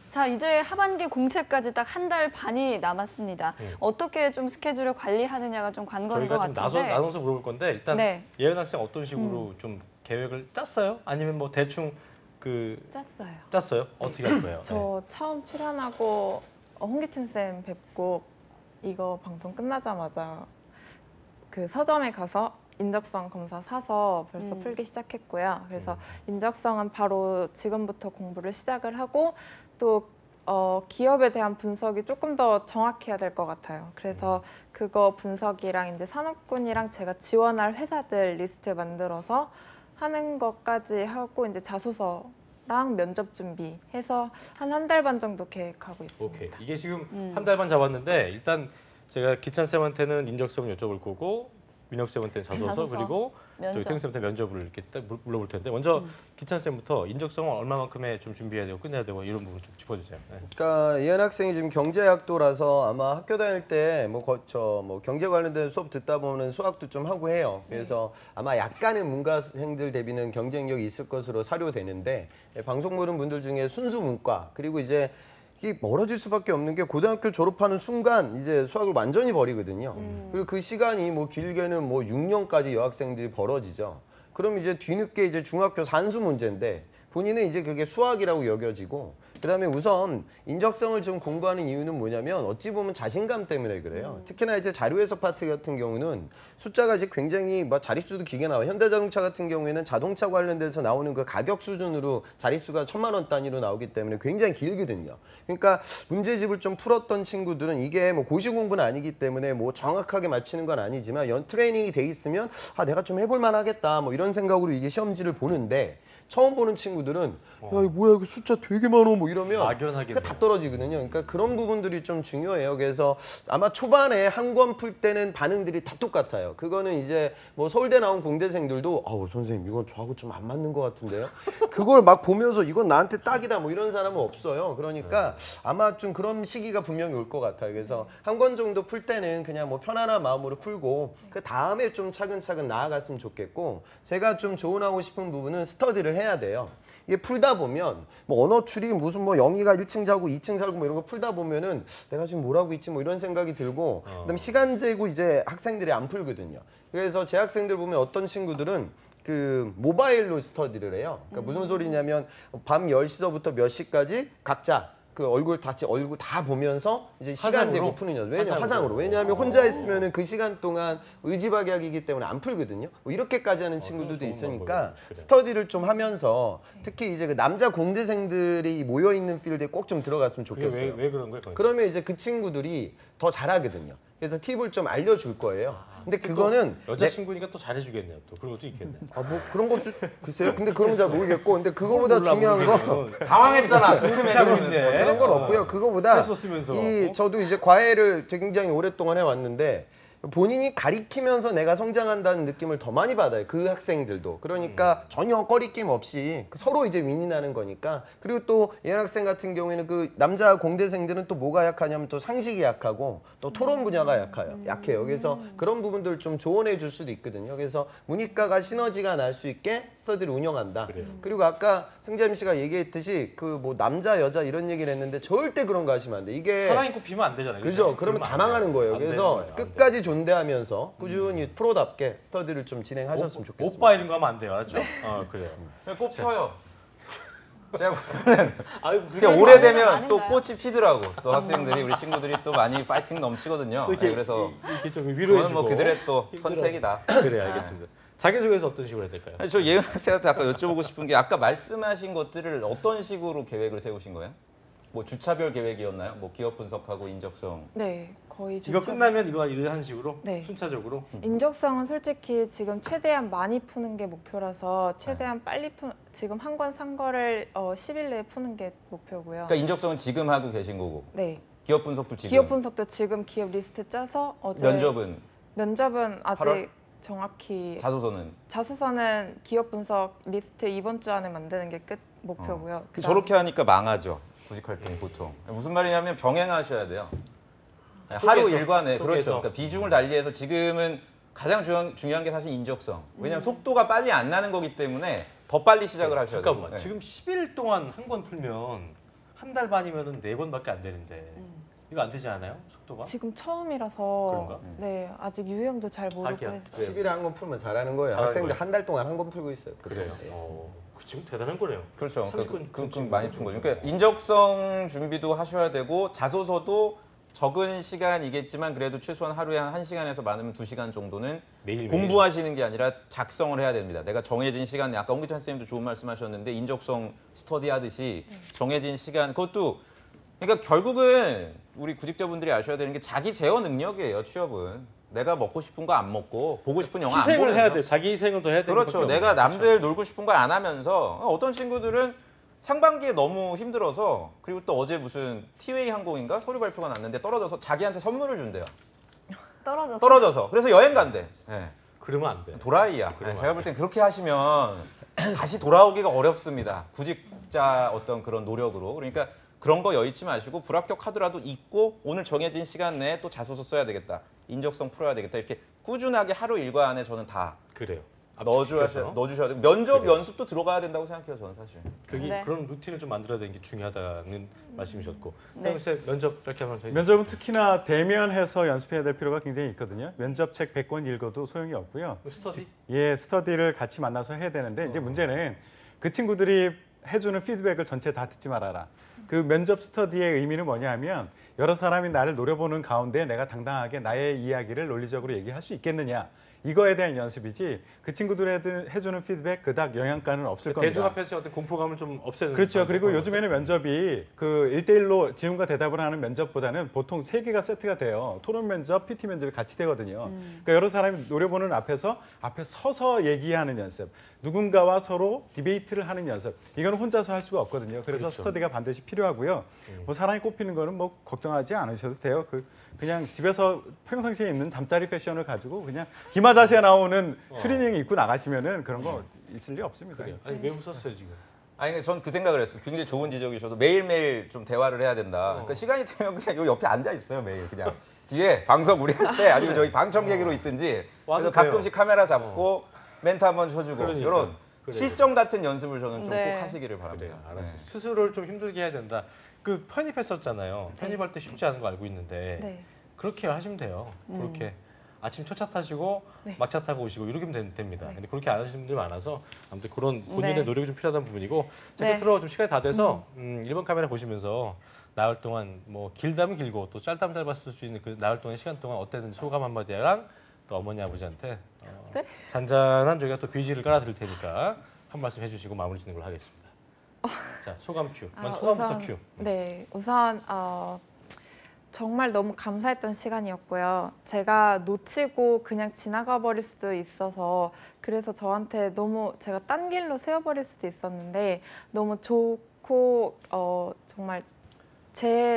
자, 이제 하반기 공채까지 딱 한 달 반이 남았습니다. 어떻게 좀 스케줄을 관리하느냐가 좀 관건인 것 저희가 같은데. 좀 나눠서 물어볼 건데 일단 네. 예은 학생 어떤 식으로 좀 계획을 짰어요? 아니면 뭐 대충 짰어요? 어떻게 할 거예요? 저 처음 출연하고 홍기춘 쌤 뵙고 이거 방송 끝나자마자 그 서점에 가서 인적성 검사 사서 벌써 풀기 시작했고요. 그래서 인적성은 바로 지금부터 공부를 시작을 하고 또 기업에 대한 분석이 조금 더 정확해야 될 것 같아요. 그래서 그거 분석이랑 이제 산업군이랑 제가 지원할 회사들 리스트 만들어서 하는 것까지 하고 이제 자소서랑 면접 준비해서 한 달 반 정도 계획하고 있습니다. 오케이. 이게 지금 한 달 반 잡았는데 일단 제가 기찬 쌤한테는 인적성을 여쭤볼 거고 민혁 쌤한테는 자소서 그리고 저희 탱 쌤한테 면접을 이렇게 딱 물어볼 텐데 먼저 기찬 쌤부터 인적성을 얼마만큼의 좀 준비해야 되고 끝내야 되고 이런 부분 좀 짚어주세요. 네. 그러니까 예은 학생이 지금 경제학도라서 아마 학교 다닐 때 뭐 경제 관련된 수업 듣다 보면 수학도 좀 하고 해요. 그래서 아마 약간의 문과생들 대비는 경쟁력이 있을 것으로 사료되는데 방송 보는 분들 중에 순수 문과 그리고 이제 이게 멀어질 수밖에 없는 게 고등학교 졸업하는 순간 이제 수학을 완전히 버리거든요. 그리고 그 시간이 뭐 길게는 뭐 6년까지 여학생들이 벌어지죠. 그럼 이제 뒤늦게 이제 중학교 산수 문제인데 본인은 이제 그게 수학이라고 여겨지고 그다음에 우선 인적성을 좀 공부하는 이유는 뭐냐면 어찌 보면 자신감 때문에 그래요. 특히나 이제 자료해석 파트 같은 경우는 숫자가 이제 굉장히 뭐 자릿수도 길게 나와요. 현대자동차 같은 경우에는 자동차 관련돼서 나오는 그 가격 수준으로 자릿수가 1000만 원 단위로 나오기 때문에 굉장히 길거든요. 그러니까 문제집을 좀 풀었던 친구들은 이게 뭐 고시 공부는 아니기 때문에 뭐 정확하게 맞히는 건 아니지만 트레이닝이 돼 있으면 아 내가 좀 해볼 만하겠다 뭐 이런 생각으로 이게 시험지를 보는데 처음 보는 친구들은 야 이거 뭐야 이거 숫자 되게 많어 뭐 이러면 막연하게 다 떨어지거든요. 그러니까 그런 부분들이 좀 중요해요. 그래서 아마 초반에 한 권 풀 때는 반응들이 다 똑같아요. 그거는 이제 뭐 서울대 나온 공대생들도 아우 선생님 이건 저하고 좀 안 맞는 것 같은데요. 그걸 막 보면서 이건 나한테 딱이다 뭐 이런 사람은 없어요. 그러니까 아마 좀 그런 시기가 분명히 올 것 같아요. 그래서 한 권 정도 풀 때는 그냥 뭐 편안한 마음으로 풀고 그 다음에 좀 차근차근 나아갔으면 좋겠고 제가 좀 조언하고 싶은 부분은 스터디를 해야 돼요. 이게 풀다 보면 뭐 언어 추리 무슨 뭐 영희가 1층 자고 2층 살고 뭐 이런 거 풀다 보면은 내가 지금 뭘 하고 있지 뭐 이런 생각이 들고 그다음에 시간 재고 이제 학생들이 안 풀거든요. 그래서 제 학생들 보면 어떤 친구들은 그 모바일로 스터디를 해요. 그러니까 무슨 소리냐면 밤 10시서부터 몇 시까지 각자 그 얼굴 다 보면서 이제 시간 화상으로? 재고 푸는 연습. 왜냐면 화상으로. 화상으로. 왜냐하면 혼자 있으면은 그 시간 동안 의지박약이기 때문에 안 풀거든요. 뭐 이렇게까지 하는 친구들도 좋은 있으니까 방법이네. 그래. 스터디를 좀 하면서 특히 이제 그 남자 공대생들이 모여 있는 필드에 꼭 좀 들어갔으면 그게 좋겠어요. 왜 그런 거예요? 그러면 이제 그 친구들이 더 잘하거든요. 그래서 팁을 좀 알려줄 거예요. 근데 그거는 여자친구니까 또 잘해주겠네요. 또 그런 것도 있겠네. 뭐 그런 것도 글쎄요. 근데 그런 건 잘 모르겠고, 근데 그거보다 몰라, 중요한 건 모르겠네. 당황했잖아. 그런 건 없고요. 그거보다 했었으면서. 저도 이제 과외를 굉장히 오랫동안 해왔는데 본인이 가리키면서 내가 성장한다는 느낌을 더 많이 받아요. 그 학생들도. 그러니까 전혀 꺼리낌 없이 서로 이제 윈이 나는 거니까. 그리고 또 예은 학생 같은 경우에는 그 남자 공대생들은 또 뭐가 약하냐면 또 상식이 약하고 또 토론 분야가 약해요. 그래서 그런 부분들 좀 조언해 줄 수도 있거든요. 그래서 문이과가 시너지가 날 수 있게 스터디를 운영한다. 그래요. 그리고 아까 승재민 씨가 얘기했듯이 그 뭐 남자 여자 이런 얘기를 했는데 절대 그런 거 하시면 안 돼. 이게 사랑이 꼽히면 안 되잖아요. 그죠? 그러면 다 망하는 거예요. 그래서 끝까지 존대하면서 꾸준히 프로답게 스터디를 좀 진행하셨으면 좋겠습니다. 오빠 이런 거 하면 안 돼요. 알았죠? 그래요. 꼭 펴요. 제가 보면 아유, 그게 많은가요? 오래되면 또 꽃이 피더라고. 또 학생들이 우리 친구들이 또 많이 파이팅 넘치거든요. 네, 그래서 이렇게 좀 그건 위로해주고. 뭐 그들의 또 힘들어. 선택이다. 그래, 알겠습니다. 자기소개서 어떤 식으로 해야 될까요? 아니, 저 예은 학생한테 아까 여쭤보고 싶은 게 아까 말씀하신 것들을 어떤 식으로 계획을 세우신 거예요? 뭐 주차별 계획이었나요? 뭐 기업 분석하고 인적성. 네, 거의 이거 끝나면 이거 이런 식으로 네. 순차적으로. 인적성은 솔직히 지금 최대한 많이 푸는 게 목표라서 최대한 빨리 지금 한 권 산 거를 10일 내에 푸는 게 목표고요. 그러니까 인적성은 지금 하고 계신 거고 네. 기업 분석도 지금. 기업 분석도 지금 기업 리스트 짜서 어제 면접은 아직 8월? 정확히 자소서는 기업 분석 리스트 이번 주 안에 만드는 게 끝 목표고요. 그다음- 저렇게 하니까 망하죠. 구직 활동 보통. 무슨 말이냐면 병행하셔야 돼요. 하루 일과내 그렇죠. 그러니까 비중을 달리해서 지금은 가장 중요한 게 사실 인적성. 왜냐하면 속도가 빨리 안 나는 거기 때문에 더 빨리 시작을 하셔야 돼요. 잠깐만. 지금 10일 동안 한 권 풀면 한 달 반이면은 4권밖에 안 되는데 이거 안 되지 않아요? 속도가? 지금 처음이라서 그런가? 네 아직 유형도 잘 모르고 하기야. 해서 10일에 한 권 풀면 잘하는 거예요. 잘하는 학생들 거예요. 한 달 동안 한 권 풀고 있어요. 그래요. 네. 그 지금 대단한 거네요. 그렇죠. 30권 그러니까 많이 푼 거죠. 그러니까 인적성 준비도 하셔야 되고 자소서도 적은 시간이겠지만 그래도 최소한 하루에 한 1시간에서 많으면 2시간 정도는 매일 공부하시는 게 아니라 작성을 해야 됩니다. 내가 정해진 시간, 아까 홍기찬 선생님도 좋은 말씀하셨는데 인적성 스터디 하듯이 정해진 시간, 그것도 그러니까 결국은 우리 구직자분들이 아셔야 되는 게 자기 제어 능력이에요. 취업은 내가 먹고 싶은 거 안 먹고 보고 싶은 영화 안 희생을 보면서 해야 돼. 자기 희생을 더 해야 돼. 그렇죠. 내가 남들 놀고 싶은 걸 안 하면서 어떤 친구들은 상반기에 너무 힘들어서 그리고 또 어제 무슨 티웨이 항공인가 서류 발표가 났는데 떨어져서 자기한테 선물을 준대요. 떨어져서. 그래서 여행 간대. 네. 그러면 안 돼. 도라이야. 그러면 제가 볼 땐 그렇게 하시면 다시 돌아오기가 어렵습니다. 구직자 어떤 그런 노력으로. 그러니까 그런 거 여의치 마시고 불합격하더라도 있고 오늘 정해진 시간 내에 또 자소서 써야 되겠다. 인적성 풀어야 되겠다. 이렇게 꾸준하게 하루 일과 안에 저는 다 그래요. 넣어주셔야 되고 면접 그래요. 연습도 들어가야 된다고 생각해요. 저는 사실. 그게 그런 루틴을 좀 만들어야 되는 게 중요하다는 말씀이셨고. 네. 네. 면접 이렇게 하면 저희 면접은 특히나 대면해서 연습해야 될 필요가 굉장히 있거든요. 면접책 100권 읽어도 소용이 없고요. 스터디 예, 스터디를 같이 만나서 해야 되는데 이제 문제는 그 친구들이 해주는 피드백을 전체 다 듣지 말아라. 그 면접 스터디의 의미는 뭐냐면 여러 사람이 나를 노려보는 가운데 내가 당당하게 나의 이야기를 논리적으로 얘기할 수 있겠느냐. 이거에 대한 연습이지 그 친구들이 해주는 피드백 그닥 영향가는 없을 겁니다. 대중 앞에서 어떤 공포감을 좀 없애는 그렇죠. 그리고 방법은 요즘에는 면접이 그 1대1로 질문과 대답을 하는 면접보다는 보통 3개가 세트가 돼요. 토론 면접, PT 면접이 같이 되거든요. 그러니까 여러 사람이 노려보는 앞에 서서 얘기하는 연습. 누군가와 서로 디베이트를 하는 연습. 이거는 혼자서 할 수가 없거든요. 그래서 그렇죠. 스터디가 반드시 필요하고요. 뭐 사람이 꼽히는 거는 뭐 걱정하지 않으셔도 돼요. 그냥 집에서 평상시에 있는 잠자리 패션을 가지고 그냥 기마 자세 나오는 추리닝 입고 나가시면은 그런 거 있을 리 없습니다. 그래요. 아니 왜 웃었어요 지금? 아니, 전 그 생각을 했어요. 굉장히 좋은 지적이셔서 매일매일 좀 대화를 해야 된다. 그러니까 시간이 되면 그냥 요 옆에 앉아 있어요, 매일. 그냥 뒤에 방송 우리 할 때 아니면 저희 방청객으로 있든지 와도 그래서 가끔씩 돼요. 카메라 잡고 멘트 한번 쳐주고 그러니까. 이런 그래요. 실정 같은 연습을 저는 좀 꼭 네. 하시기를 바랍니다. 그래요. 알았어요. 네. 스스로를 좀 힘들게 해야 된다. 그 편입했었잖아요. 편입할 때 쉽지 않은 거 알고 있는데 네. 그렇게 하시면 돼요. 그렇게 아침 첫 차 타시고 네. 막차 타고 오시고 이렇게 하면 됩니다. 근데 그렇게 안 하시는 분들이 많아서 아무튼 그런 본인의 네. 노력이 좀 필요하다는 부분이고 네. 끝으로 좀 시간이 다 돼서 1번 카메라 보시면서 나흘 동안 뭐 길다면 길고 또 짧다면 짧았을 수 있는 그 나흘 동안 시간 동안 어땠는지 소감 한마디랑 또 어머니 아버지한테 네? 잔잔한 저희가 또 BG를 깔아드릴 테니까 한 말씀 해주시고 마무리 짓는 걸로 하겠습니다. 자, 소감 큐. 먼저 소감부터 큐. 네, 우선 정말 너무 감사했던 시간이었고요. 제가 놓치고 그냥 지나가 버릴 수도 있어서 그래서 저한테 너무 제가 딴 길로 세워버릴 수도 있었는데 너무 좋고 정말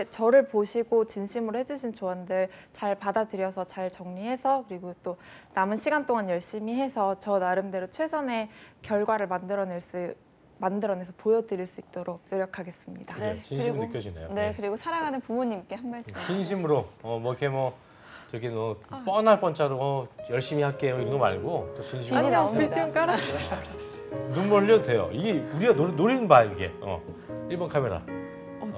저를 보시고 진심으로 해주신 조언들 잘 받아들여서 잘 정리해서 그리고 또 남은 시간 동안 열심히 해서 저 나름대로 최선의 결과를 만들어내서 보여드릴 수 있도록 노력하겠습니다. 네, 진심이 느껴지네요. 네, 그리고 사랑하는 부모님께 한 말씀. 진심으로 뭐 이렇게 뭐 저기 뭐 뻔할 뻔짜로 열심히 할게요 이런 거 말고 또 진심으로 빛이 나옵니다. 불좀 깔아주세요. 눈물 흘려도 돼요. 이게 우리가 노리는 바야 이게. 1번 카메라.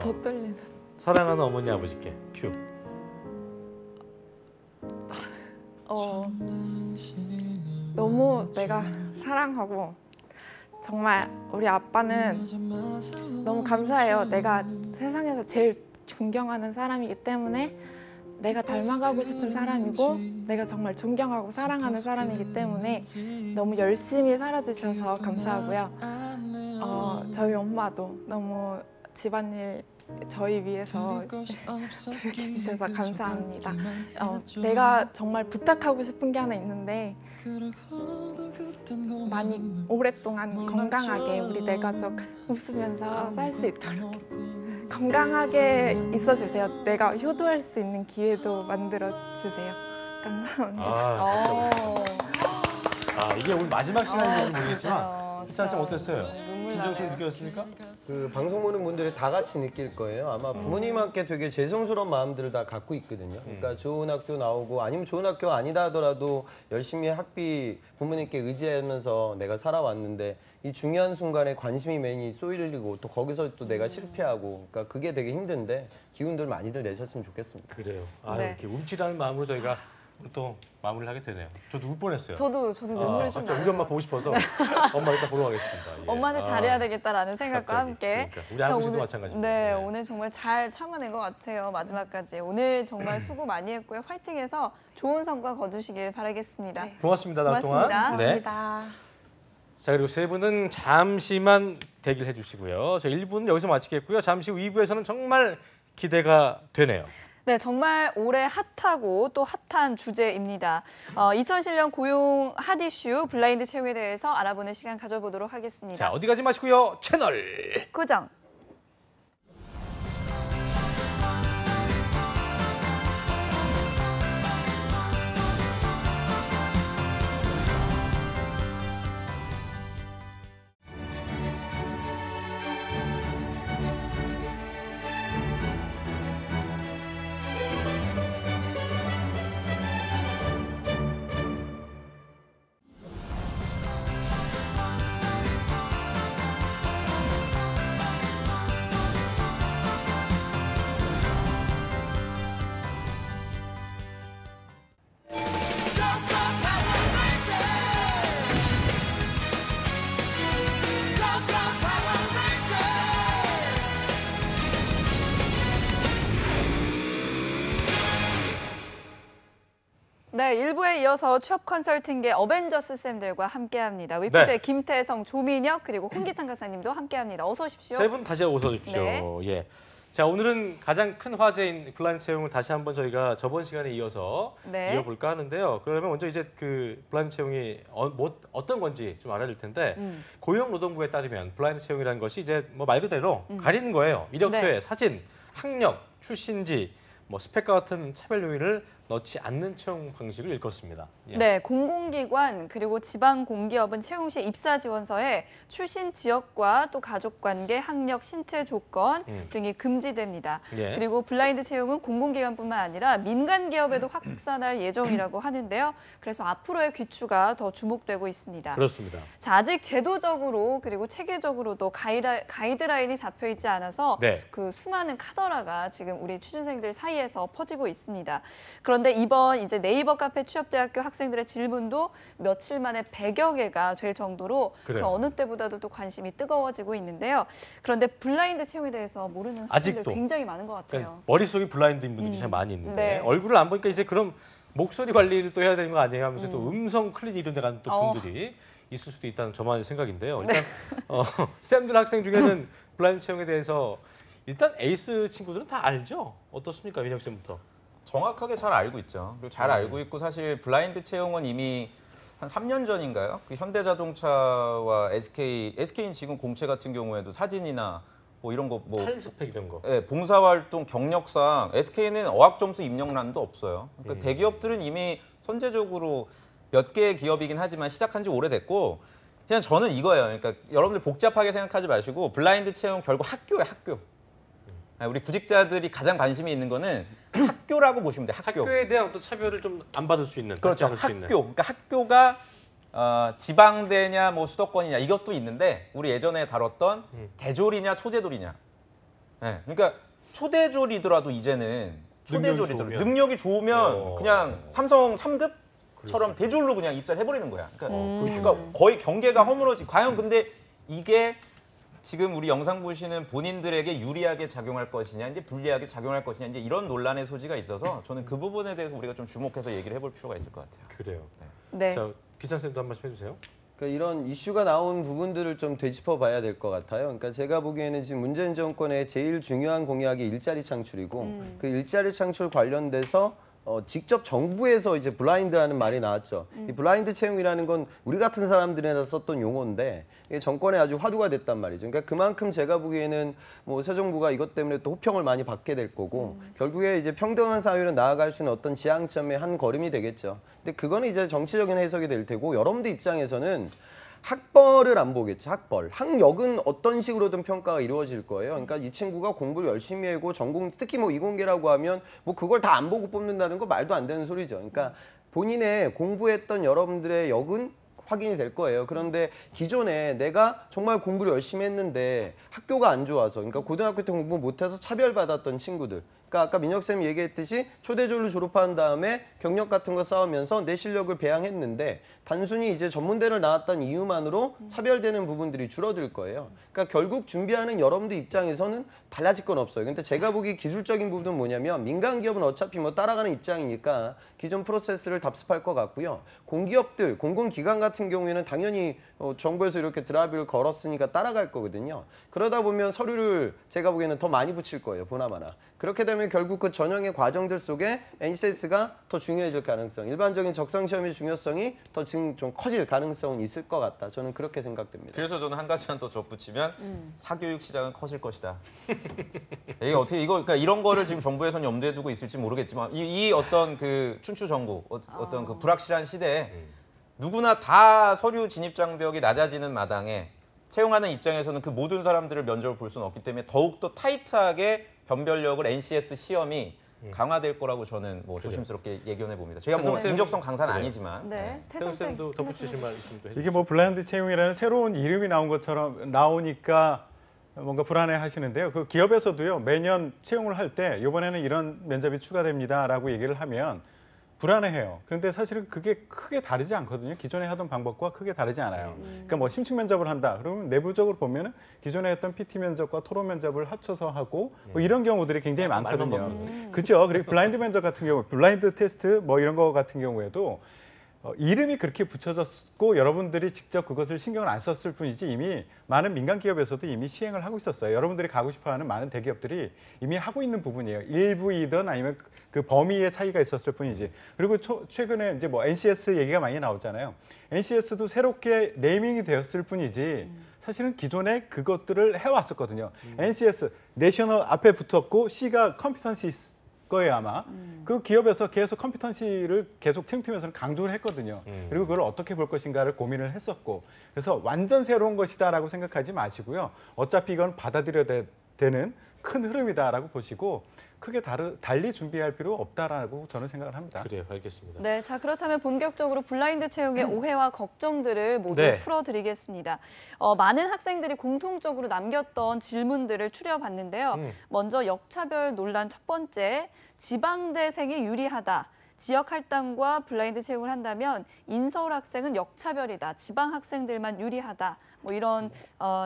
더 떨린다. 사랑하는 어머니 아버지께 큐. 너무 내가 사랑하고 정말 우리 아빠는 너무 감사해요. 내가 세상에서 제일 존경하는 사람이기 때문에 내가 닮아가고 싶은 사람이고 내가 정말 존경하고 사랑하는 사람이기 때문에 너무 열심히 살아주셔서 감사하고요. 저희 엄마도 너무 집안일 저희 위해서 해주셔서 감사합니다. 내가 정말 부탁하고 싶은 게 하나 있는데 많이 오랫동안 건강하게 우리 네 가족 웃으면서 살 수 있도록 건강하게 있어주세요. 내가 효도할 수 있는 기회도 만들어주세요. 감사합니다. 이게 오늘 마지막 시간인지 모르겠지만 맞아요. 희찬 씨 어땠어요? 눈물 진정성 나네요. 느꼈습니까? 그 방송 보는 분들이 다 같이 느낄 거예요. 아마 부모님한테 되게 죄송스러운 마음들을 다 갖고 있거든요. 그러니까 좋은 학교 나오고 아니면 좋은 학교 아니다 하더라도 열심히 학비 부모님께 의지하면서 내가 살아왔는데 이 중요한 순간에 관심이 많이 쏠리고 또 거기서 또 내가 실패하고 그러니까 그게 되게 힘든데 기운들 많이들 내셨으면 좋겠습니다. 그래요. 네. 이렇게 움찔하는 마음으로 저희가 또 마무리를 하게 되네요. 저도 울 뻔했어요. 저도 눈물이 좀 갑자기 나요. 우리 엄마 보고 싶어서 엄마 이따 보러 가겠습니다. 예. 엄마한테 잘해야 되겠다라는 생각과 갑자기. 함께. 그러니까. 우리 자, 아버지도 오늘- 마찬가지입니다. 네, 네. 오늘 정말 잘 참아낸 것 같아요. 마지막까지. 오늘 정말 수고 많이 했고요. 화이팅해서 좋은 성과 거두시길 바라겠습니다. 고맙습니다. 날 고맙습니다. 동안. 네. 감사합니다. 자, 그리고 세 분은 잠시만 대기를 해주시고요. 저 1부는 여기서 마치겠고요. 잠시 후 2부에서는 정말 기대가 되네요. 네, 정말 올해 핫하고 또 핫한 주제입니다. 2007년 고용 핫 이슈 블라인드 채용에 대해서 알아보는 시간 가져보도록 하겠습니다. 자, 어디 가지 마시고요. 채널 고정. 네, 1부에 이어서 취업 컨설팅계 어벤져스 쌤들과 함께합니다. 위프의 네. 김태성, 조민혁 그리고 홍기창 강사님도 함께합니다. 어서 오십시오. 세 분 다시 어서 오십시오. 네. 예. 자, 오늘은 가장 큰 화제인 블라인드 채용을 다시 한번 저희가 저번 시간에 이어서 네. 이어볼까 하는데요. 그러면 먼저 이제 그 블라인드 채용이 어떤 건지 좀 알아야 될 텐데 고용노동부에 따르면 블라인드 채용이라는 것이 이제 뭐 말 그대로 가리는 거예요. 이력서에 네. 사진, 학력, 출신지, 뭐 스펙과 같은 차별 요인을 넣지 않는 채용 방식을 일컫습니다. 예. 네, 공공기관 그리고 지방 공기업은 채용 시 입사 지원서에 출신 지역과 또 가족관계, 학력, 신체 조건 등이 금지됩니다. 예. 그리고 블라인드 채용은 공공기관뿐만 아니라 민간 기업에도 확산할 예정이라고 하는데요. 그래서 앞으로의 귀추가 더 주목되고 있습니다. 그렇습니다. 자, 아직 제도적으로 그리고 체계적으로도 가이드라인이 잡혀 있지 않아서 네. 그 수많은 카더라가 지금 우리 취준생들 사이에서 퍼지고 있습니다. 그런데 그런데 이번 이제 네이버 카페 취업대학교 학생들의 질문도 며칠 만에 100여 개가 될 정도로 그 그래요. 어느 때보다도 또 관심이 뜨거워지고 있는데요. 그런데 블라인드 채용에 대해서 모르는 학생들 아직도. 굉장히 많은 것 같아요. 그러니까 머릿속이 블라인드인 분들이 참 많이 있는데 네. 얼굴을 안 보니까 이제 그럼 목소리 관리를 또 해야 되는 거 아니에요 하면서 또 음성 클린 이런 데 가는 또 분들이 있을 수도 있다는 저만의 생각인데요. 일단 쌤들 학생 중에는 블라인드 채용에 대해서 일단 에이스 친구들은 다 알죠? 어떻습니까? 민혁 쌤부터. 정확하게 잘 알고 있죠. 그리고 잘 알고 있고 사실 블라인드 채용은 이미 한 3년 전인가요? 그 현대자동차와 SK는 지금 공채 같은 경우에도 사진이나 뭐 이런 거 뭐 탈스펙 이런 거. 예, 봉사활동 경력상 SK는 어학점수 입력란도 없어요. 그러니까 대기업들은 이미 선제적으로 몇 개의 기업이긴 하지만 시작한 지 오래됐고 그냥 저는 이거예요. 그러니까 여러분들 복잡하게 생각하지 마시고 블라인드 채용 결국 학교예요, 학교. 우리 구직자들이 가장 관심이 있는 거는 학교라고 보시면 돼요. 학교에 대한 어떤 차별을 좀 안 받을 수 있는, 그렇죠. 받지 않을 수 있는. 그러니까 학교가 지방대냐 뭐 수도권이냐 이것도 있는데 우리 예전에 다뤘던 대졸이냐 초대졸이냐. 네, 그러니까 초대졸이더라도 이제는 초대졸이더라도 능력이 좋으면 그냥 삼성 3급처럼 대졸로 그냥 입사를 해버리는 거야. 그러니까 거의 경계가 허물어지. 과연 근데 이게 지금 우리 영상 보시는 본인들에게 유리하게 작용할 것이냐, 이제 불리하게 작용할 것이냐, 이제 이런 논란의 소지가 있어서 저는 그 부분에 대해서 우리가 좀 주목해서 얘기를 해볼 필요가 있을 것 같아요. 그래요. 네. 자, 기찬 쌤도 한 말씀 해주세요. 그러니까 이런 이슈가 나온 부분들을 좀 되짚어 봐야 될 것 같아요. 그러니까 제가 보기에는 지금 문재인 정권의 제일 중요한 공약이 일자리 창출이고 그 일자리 창출 관련돼서 직접 정부에서 이제 블라인드라는 말이 나왔죠. 이 블라인드 채용이라는 건 우리 같은 사람들이나 썼던 용어인데 이게 정권에 아주 화두가 됐단 말이죠. 그러니까 그만큼 제가 보기에는 뭐 새 정부가 이것 때문에 또 호평을 많이 받게 될 거고 결국에 이제 평등한 사회로 나아갈 수 있는 어떤 지향점의 한 걸음이 되겠죠. 근데 그거는 이제 정치적인 해석이 될 테고 여러분들 입장에서는 학벌을 안 보겠죠. 학벌. 학력은 어떤 식으로든 평가가 이루어질 거예요. 그러니까 이 친구가 공부를 열심히 하고 전공 특히 뭐 이공계라고 하면 뭐 그걸 다 안 보고 뽑는다는 거 말도 안 되는 소리죠. 그러니까 본인의 공부했던 여러분들의 역은 확인이 될 거예요. 그런데 기존에 내가 정말 공부를 열심히 했는데 학교가 안 좋아서 그러니까 고등학교 때 공부 못해서 차별받았던 친구들 그러니까 아까 민혁쌤이 얘기했듯이 초대졸로 졸업한 다음에 경력 같은 거 쌓으면서 내 실력을 배양했는데 단순히 이제 전문대를 나왔다는 이유만으로 차별되는 부분들이 줄어들 거예요. 그러니까 결국 준비하는 여러분들 입장에서는 달라질 건 없어요. 근데 제가 보기 기술적인 부분은 뭐냐면 민간 기업은 어차피 뭐 따라가는 입장이니까 기존 프로세스를 답습할 것 같고요. 공기업들, 공공기관 같은 경우에는 당연히 정부에서 이렇게 드라이브를 걸었으니까 따라갈 거거든요. 그러다 보면 서류를 제가 보기에는 더 많이 붙일 거예요. 보나마나. 그렇게 되면 결국 그 전형의 과정들 속에 NCS가 더 중요해질 가능성, 일반적인 적성시험의 중요성이 더 좀 커질 가능성은 있을 것 같다. 저는 그렇게 생각됩니다. 그래서 저는 한 가지만 더 덧붙이면 사교육 시장은 커질 것이다. 이게 어떻게 그러니까 이런 거를 지금 정부에서는 염두에 두고 있을지 모르겠지만 이 어떤 그 춘추전국 어떤 그 불확실한 시대에 누구나 다 서류 진입 장벽이 낮아지는 마당에 채용하는 입장에서는 그 모든 사람들을 면접을 볼 수는 없기 때문에 더욱더 타이트하게 변별력을 NCS 시험이 강화될 거라고 저는 뭐 조심스럽게 예견해 봅니다. 제가 뭐 태성 쌤. 인적성 강사는 아니지만 네. 태성 태성 쌤. 쌤도 덧붙이실 말씀 도 해주세요. 이게 뭐 블라인드 채용이라는 새로운 이름이 나온 것처럼 나오니까 뭔가 불안해 하시는데요. 그 기업에서도요, 매년 채용을 할 때 이번에는 이런 면접이 추가됩니다라고 얘기를 하면 불안해해요. 그런데 사실은 그게 크게 다르지 않거든요. 기존에 하던 방법과 크게 다르지 않아요. 그러니까 뭐 심층 면접을 한다. 그러면 내부적으로 보면은 기존에 했던 PT 면접과 토론 면접을 합쳐서 하고 뭐 이런 경우들이 굉장히 많거든요. 그죠? 그리고 블라인드 면접 같은 경우, 블라인드 테스트 뭐 이런 거 같은 경우에도 이름이 그렇게 붙여졌고 여러분들이 직접 그것을 신경을 안 썼을 뿐이지 이미 많은 민간 기업에서도 이미 시행을 하고 있었어요. 여러분들이 가고 싶어하는 많은 대기업들이 이미 하고 있는 부분이에요. 일부이든 아니면 그 범위의 차이가 있었을 뿐이지. 그리고 최근에 이제 뭐 NCS 얘기가 많이 나오잖아요. NCS도 새롭게 네이밍이 되었을 뿐이지 사실은 기존에 그것들을 해왔었거든요. NCS, 내셔널 앞에 붙었고 C가 컴피턴시 거예요 아마. 그 기업에서 계속 컴피턴시를 계속 채용팀에서는 강조를 했거든요. 그리고 그걸 어떻게 볼 것인가를 고민을 했었고 그래서 완전 새로운 것이다라고 생각하지 마시고요. 어차피 이건 받아들여야 되는 큰 흐름이다라고 보시고 크게 달리 준비할 필요 없다라고 저는 생각을 합니다. 그래요, 알겠습니다. 네, 자 그렇다면 본격적으로 블라인드 채용의 오해와 걱정들을 모두 네. 풀어드리겠습니다. 많은 학생들이 공통적으로 남겼던 질문들을 추려봤는데요. 먼저 역차별 논란 첫 번째, 지방대생이 유리하다. 지역 할당과 블라인드 채용을 한다면 인서울 학생은 역차별이다. 지방 학생들만 유리하다. 뭐 이런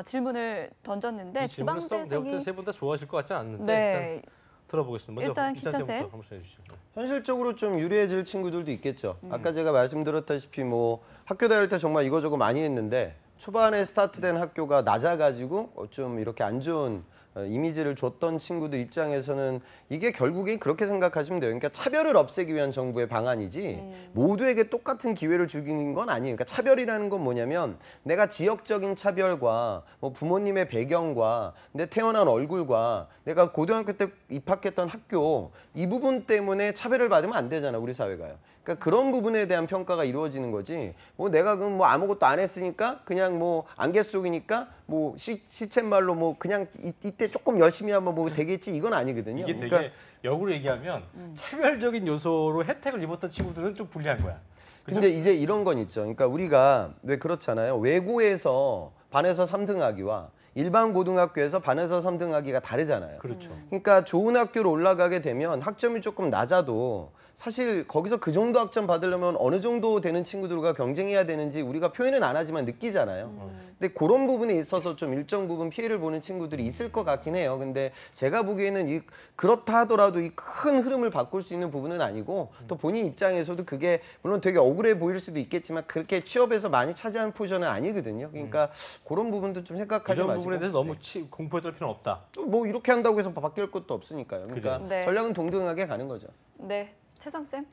질문을 던졌는데 이 질문을 내가 지방대생이 세 분 다 좋아하실 것 같지 않는데 네. 일단 들어보겠습니다. 먼저 일단 이찬 기찬 쌤부터 쌤. 한번 해주시죠. 현실적으로 좀 유리해질 친구들도 있겠죠. 아까 제가 말씀드렸다시피 뭐 학교 다닐 때 정말 이거저거 많이 했는데 초반에 스타트된 학교가 낮아가지고 좀 이렇게 안 좋은 이미지를 줬던 친구들 입장에서는 이게 결국엔 그렇게 생각하시면 돼요. 그러니까 차별을 없애기 위한 정부의 방안이지 모두에게 똑같은 기회를 주기는 건 아니에요. 그러니까 차별이라는 건 뭐냐면 내가 지역적인 차별과 뭐 부모님의 배경과 내 태어난 얼굴과 내가 고등학교 때 입학했던 학교 이 부분 때문에 차별을 받으면 안 되잖아, 우리 사회가요. 그러니까 그런 부분에 대한 평가가 이루어지는 거지. 뭐 내가 그럼 뭐 아무것도 안 했으니까 그냥 뭐 안개 속이니까 뭐 시쳇말로 뭐 그냥 이때 조금 열심히 하면 뭐 되겠지 이건 아니거든요. 이게 되게 그러니까 역으로 얘기하면 차별적인 요소로 혜택을 입었던 친구들은 좀 불리한 거야. 근데 이제 이런 건 있죠. 그러니까 우리가 왜 그렇잖아요. 외고에서 반에서 3등하기와 일반 고등학교에서 반에서 3등하기가 다르잖아요. 그렇죠. 그러니까 좋은 학교로 올라가게 되면 학점이 조금 낮아도 사실 거기서 그 정도 학점 받으려면 어느 정도 되는 친구들과 경쟁해야 되는지 우리가 표현은 안 하지만 느끼잖아요. 근데 그런 부분에 있어서 좀 일정 부분 피해를 보는 친구들이 있을 것 같긴 해요. 근데 제가 보기에는 그렇다 하더라도 이 큰 흐름을 바꿀 수 있는 부분은 아니고 또 본인 입장에서도 그게 물론 되게 억울해 보일 수도 있겠지만 그렇게 취업에서 많이 차지하는 포지션은 아니거든요. 그러니까 그런 부분도 좀 생각하지 이런 마시고. 부분에 대해서 너무 공포에 떨 필요는 없다. 뭐 이렇게 한다고 해서 바뀔 것도 없으니까요. 그러니까 그래요. 네. 전략은 동등하게 가는 거죠. 네. 태성 쌤.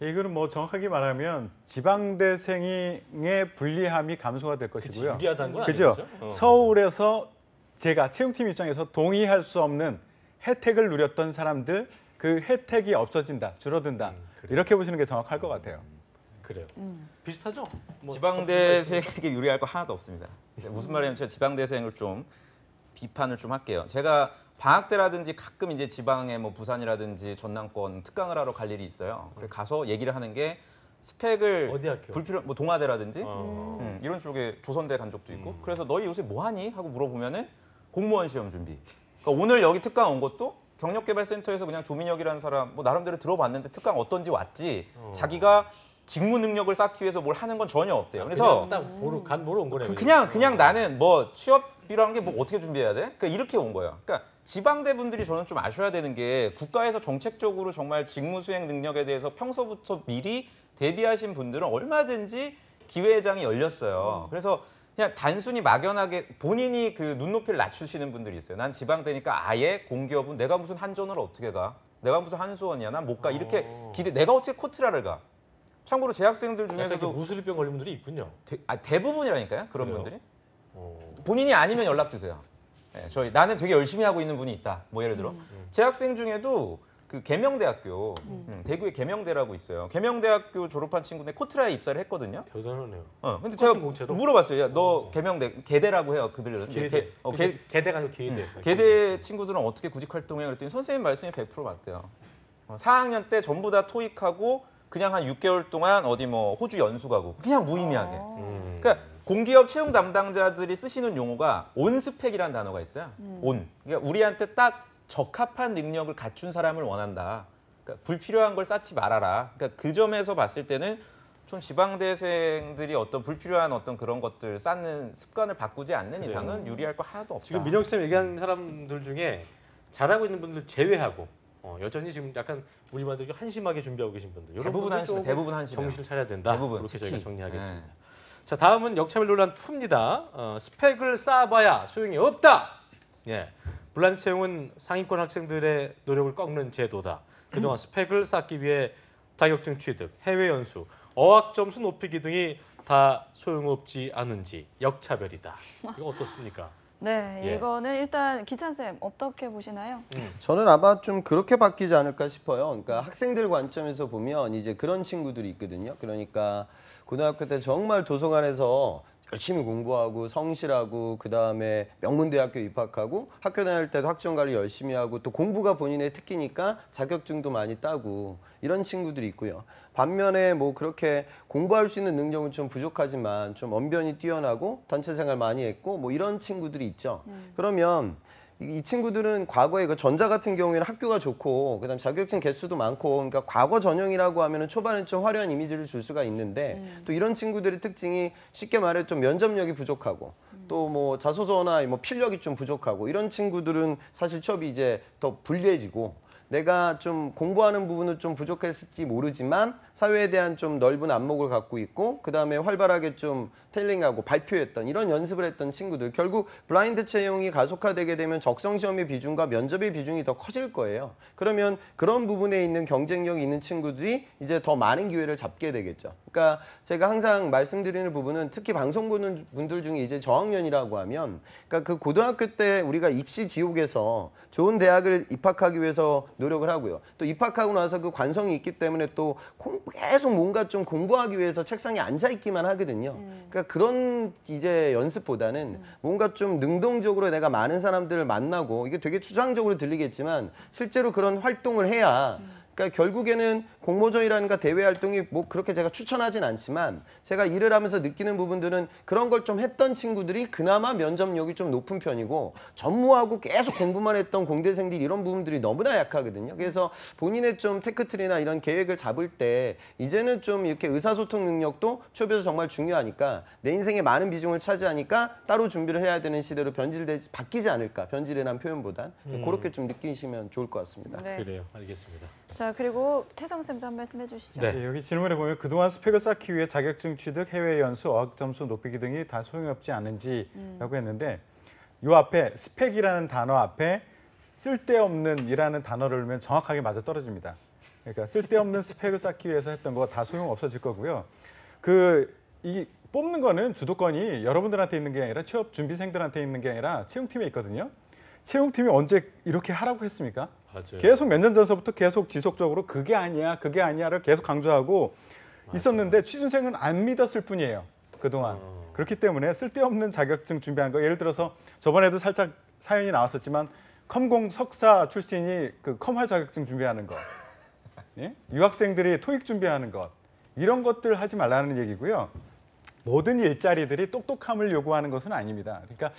이거는 뭐 정확하게 말하면 지방대생의 불리함이 감소가 될 것이고요. 유리하다는 건 그죠? 아니죠. 서울에서 제가 채용팀 입장에서 동의할 수 없는 혜택을 누렸던 사람들 그 혜택이 없어진다, 줄어든다. 이렇게 보시는 게 정확할 것 같아요. 그래요. 비슷하죠? 뭐 지방대생에게 유리할 거 하나도 없습니다. 무슨 말이냐면 제가 지방대생을 좀 비판을 좀 할게요. 제가 방학 때라든지 가끔 이제 지방에 뭐 부산이라든지 전남권 특강을 하러 갈 일이 있어요. 그래서 가서 얘기를 하는 게 스펙을 어디 학교? 불필요 뭐 동아대라든지 이런 쪽에 조선대 간 적도 있고 그래서 너희 요새 뭐 하니 하고 물어보면은 공무원 시험 준비. 그러니까 오늘 여기 특강 온 것도 경력개발센터에서 그냥 조민혁이라는 사람 뭐 나름대로 들어봤는데 특강 어떤지 왔지 자기가 직무 능력을 쌓기 위해서 뭘 하는 건 전혀 없대요. 그래서 딱 간 보러 온 거네. 그냥 나는 뭐 취업이라는 게 뭐 어떻게 준비해야 돼? 그러니까 이렇게 온 거예요. 그러니까 지방대 분들이 저는 좀 아셔야 되는 게 국가에서 정책적으로 정말 직무 수행 능력에 대해서 평소부터 미리 대비하신 분들은 얼마든지 기회장이 열렸어요. 그래서 그냥 단순히 막연하게 본인이 그 눈높이를 낮추시는 분들이 있어요. 난 지방대니까 아예 공기업은 내가 무슨 한전을 어떻게 가? 내가 무슨 한수원이야? 난 못 가. 이렇게 내가 어떻게 코트라를 가? 참고로 재학생들 중에서도 무술병 걸린 분들이 있군요. 대부분이라니까요. 그런 그래요? 분들이. 본인이 아니면 연락 주세요. 네, 나는 되게 열심히 하고 있는 분이 있다. 뭐 예를 들어 재학생 중에도 그 계명대학교 대구에 계명대라고 있어요. 계명대학교 졸업한 친구인데 코트라에 입사를 했거든요. 대단하네요. 근데 제가 공채로? 물어봤어요. 야, 너 계명대 계대라고 해요. 그들은. 계대가 아니고 계대. 계대 친구들은 어떻게 구직 활동해? 그랬더니 선생님 말씀이 100% 맞대요. 4학년 때 전부 다 토익하고 그냥 한 6개월 동안 어디 뭐 호주 연수 가고 그냥 무의미하게. 그러니까 공기업 채용 담당자들이 쓰시는 용어가 온스펙이라는 단어가 있어요. 온. 그러니까 우리한테 딱 적합한 능력을 갖춘 사람을 원한다. 그러니까 불필요한 걸 쌓지 말아라. 그러니까 그 점에서 봤을 때는 좀 지방대생들이 어떤 불필요한 어떤 그런 것들 쌓는 습관을 바꾸지 않는 이상은 유리할 거 하나도 없다. 지금 민혁 쌤 얘기한 사람들 중에 잘하고 있는 분들 제외하고 여전히 지금 약간 우리 반도 한심하게 준비하고 계신 분들 이런 대부분 분들 좀 대부분 한심해요. 정신을 차려야 된다. 대부분, 이렇게 특히. 저희가 정리하겠습니다. 네. 자, 다음은 역차별 논란 2입니다. 스펙을 쌓아봐야 소용이 없다. 예, 블라인드 채용은 상위권 학생들의 노력을 꺾는 제도다. 그동안 스펙을 쌓기 위해 자격증 취득, 해외 연수, 어학 점수 높이기 등이 다 소용없지 않은지 역차별이다. 이거 어떻습니까? 네, 예. 이거는 일단 기찬 쌤 어떻게 보시나요? 저는 아마 좀 그렇게 바뀌지 않을까 싶어요. 그러니까 학생들 관점에서 보면 이제 그런 친구들이 있거든요. 그러니까 고등학교 때 정말 도서관에서 열심히 공부하고 성실하고 그다음에 명문대학교 입학하고 학교 다닐 때도 학점 관리 열심히 하고 또 공부가 본인의 특기니까 자격증도 많이 따고 이런 친구들이 있고요. 반면에 뭐 그렇게 공부할 수 있는 능력은 좀 부족하지만 좀 언변이 뛰어나고 단체 생활 많이 했고 뭐 이런 친구들이 있죠. 그러면 이 친구들은 과거에 그 전자 같은 경우에는 학교가 좋고 그다음 자격증 개수도 많고 그러니까 과거 전형이라고 하면은 초반에 좀 화려한 이미지를 줄 수가 있는데 또 이런 친구들의 특징이 쉽게 말해 좀 면접력이 부족하고 또 뭐 자소서나 뭐 필력이 좀 부족하고 이런 친구들은 사실 취업이 이제 더 불리해지고 내가 좀 공부하는 부분은 좀 부족했을지 모르지만 사회에 대한 좀 넓은 안목을 갖고 있고 그다음에 활발하게 좀 텔링하고 발표했던 이런 연습을 했던 친구들 결국 블라인드 채용이 가속화되게 되면 적성 시험의 비중과 면접의 비중이 더 커질 거예요. 그러면 그런 부분에 있는 경쟁력이 있는 친구들이 이제 더 많은 기회를 잡게 되겠죠. 그러니까 제가 항상 말씀드리는 부분은 특히 방송 보는 분들 중에 이제 저학년이라고 하면 그러니까 그 고등학교 때 우리가 입시 지옥에서 좋은 대학을 입학하기 위해서 노력을 하고요. 또 입학하고 나서 그 관성이 있기 때문에 또 계속 뭔가 좀 공부하기 위해서 책상에 앉아 있기만 하거든요. 그러니까 그런 이제 연습보다는 뭔가 좀 능동적으로 내가 많은 사람들을 만나고 이게 되게 추상적으로 들리겠지만 실제로 그런 활동을 해야 그러니까 결국에는 공모전이라든가 대외 활동이 뭐 그렇게 제가 추천하진 않지만 제가 일을 하면서 느끼는 부분들은 그런 걸 좀 했던 친구들이 그나마 면접력이 좀 높은 편이고 전무하고 계속 공부만 했던 공대생들이 이런 부분들이 너무나 약하거든요. 그래서 본인의 좀 테크트리나 이런 계획을 잡을 때 이제는 좀 이렇게 의사소통 능력도 취업에서 정말 중요하니까 내 인생에 많은 비중을 차지하니까 따로 준비를 해야 되는 시대로 바뀌지 않을까. 변질이라는 표현보단 그렇게 좀 느끼시면 좋을 것 같습니다. 네. 그래요. 알겠습니다. 자, 그리고 태성쌤도 한 말씀 해주시죠. 네. 예, 여기 질문에 보면 그동안 스펙을 쌓기 위해 자격증 취득, 해외 연수, 어학 점수 높이기 등이 다 소용없지 않은지라고 했는데 이 앞에 스펙이라는 단어 앞에 쓸데없는이라는 단어를 넣으면 정확하게 맞아 떨어집니다. 그러니까 쓸데없는 스펙을 쌓기 위해서 했던 거 다 소용 없어질 거고요. 이 뽑는 거는 주도권이 여러분들한테 있는 게 아니라 취업 준비생들한테 있는 게 아니라 채용팀에 있거든요. 채용팀이 언제 이렇게 하라고 했습니까? 맞아요. 계속 몇 년 전서부터 계속 지속적으로 그게 아니야를 계속 강조하고 있었는데 취준생은 안 믿었을 뿐이에요. 그동안. 그렇기 때문에 쓸데없는 자격증 준비한 거 예를 들어서 저번에도 살짝 사연이 나왔었지만 컴공 석사 출신이 그 컴활 자격증 준비하는 거. 예? 유학생들이 토익 준비하는 것. 이런 것들 하지 말라는 얘기고요. 모든 일자리들이 똑똑함을 요구하는 것은 아닙니다. 그러니까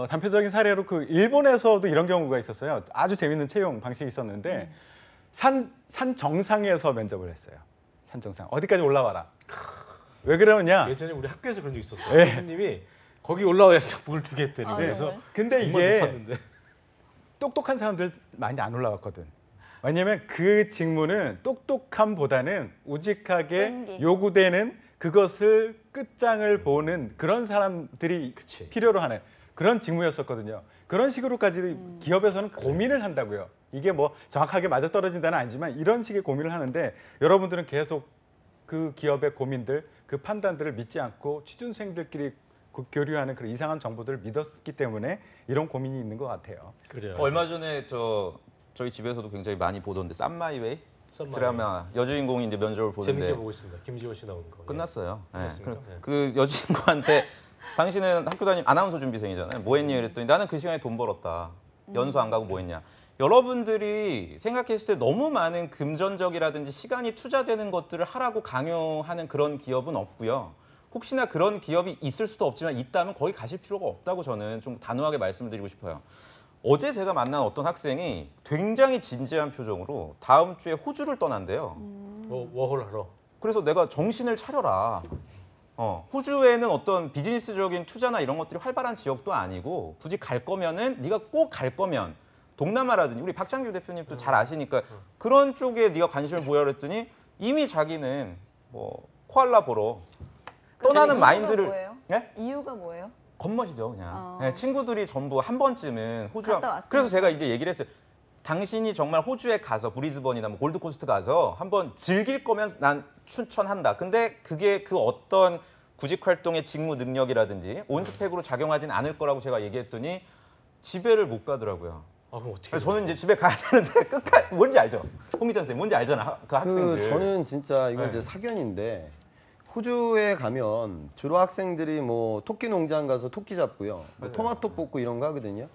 단편적인 사례로 그 일본에서도 이런 경우가 있었어요. 아주 재밌는 채용 방식이 있었는데 산 정상에서 면접을 했어요. 산 정상. 어디까지 올라와라. 왜 그러느냐? 예전에 우리 학교에서 그런 적 있었어요. 네. 교수님이 거기 올라와야지 뭘 주겠대니. 아, 그래서 정말? 근데 정말 이게 높았는데. 똑똑한 사람들 많이 안 올라왔거든. 왜냐하면 그 직무는 똑똑함보다는 우직하게 끈기. 요구되는 그것을 끝장을 보는 그런 사람들이 그치. 필요로 하는 그런 직무였었거든요. 그런 식으로까지 기업에서는 고민을 한다고요. 이게 뭐 정확하게 맞아떨어진다는 아니지만 이런 식의 고민을 하는데 여러분들은 계속 그 기업의 고민들, 그 판단들을 믿지 않고 취준생들끼리 교류하는 그런 이상한 정보들을 믿었기 때문에 이런 고민이 있는 것 같아요. 그래요. 얼마 전에 저희 집에서도 굉장히 많이 보던데 쌈마이웨이 드라마 여주인공이 이제 면접을 보는데 재밌게 보고 있습니다. 김지호 씨 나오는 거. 끝났어요. 네. 끝났습니까? 그 여주인공한테 당신은 학교 다니면 아나운서 준비생이잖아요. 뭐 했니? 그랬더니 나는 그 시간에 돈 벌었다. 연수 안 가고 뭐 했냐. 여러분들이 생각했을 때 너무 많은 금전적이라든지 시간이 투자되는 것들을 하라고 강요하는 그런 기업은 없고요. 혹시나 그런 기업이 있을 수도 없지만 있다면 거기 가실 필요가 없다고 저는 좀 단호하게 말씀을 드리고 싶어요. 어제 제가 만난 어떤 학생이 굉장히 진지한 표정으로 다음 주에 호주를 떠난대요. 워홀 하러. 그래서 내가 정신을 차려라. 호주에는 어떤 비즈니스적인 투자나 이런 것들이 활발한 지역도 아니고 굳이 갈 거면은 네가 꼭 갈 거면 동남아라든지 우리 박장규 대표님도 잘 아시니까 그런 쪽에 네가 관심을 보여 그랬더니 이미 자기는 뭐 코알라 보러 떠나는 이유가 마인드를 뭐예요? 네? 이유가 뭐예요? 겉멋이죠 그냥. 네, 친구들이 전부 한 번쯤은 호주 갔다 왔으니까. 그래서 제가 이제 얘기를 했어요. 당신이 정말 호주에 가서 브리즈번이나 뭐 골드코스트 가서 한번 즐길 거면 난 추천한다. 근데 그게 그 어떤 구직 활동의 직무 능력이라든지 온 스펙으로 작용하진 않을 거라고 제가 얘기했더니 집에를 못 가더라고요. 아, 그럼 어떻게? 그래서 저는 이제 집에 가야 되는데 끝까지 뭔지 알죠? 홍기전 선생님 뭔지 알잖아 그 학생들. 저는 진짜 이건 네. 이제 사견인데 호주에 가면 주로 학생들이 뭐 토끼 농장 가서 토끼 잡고요, 뭐 토마토 뽑고 이런 거 하거든요.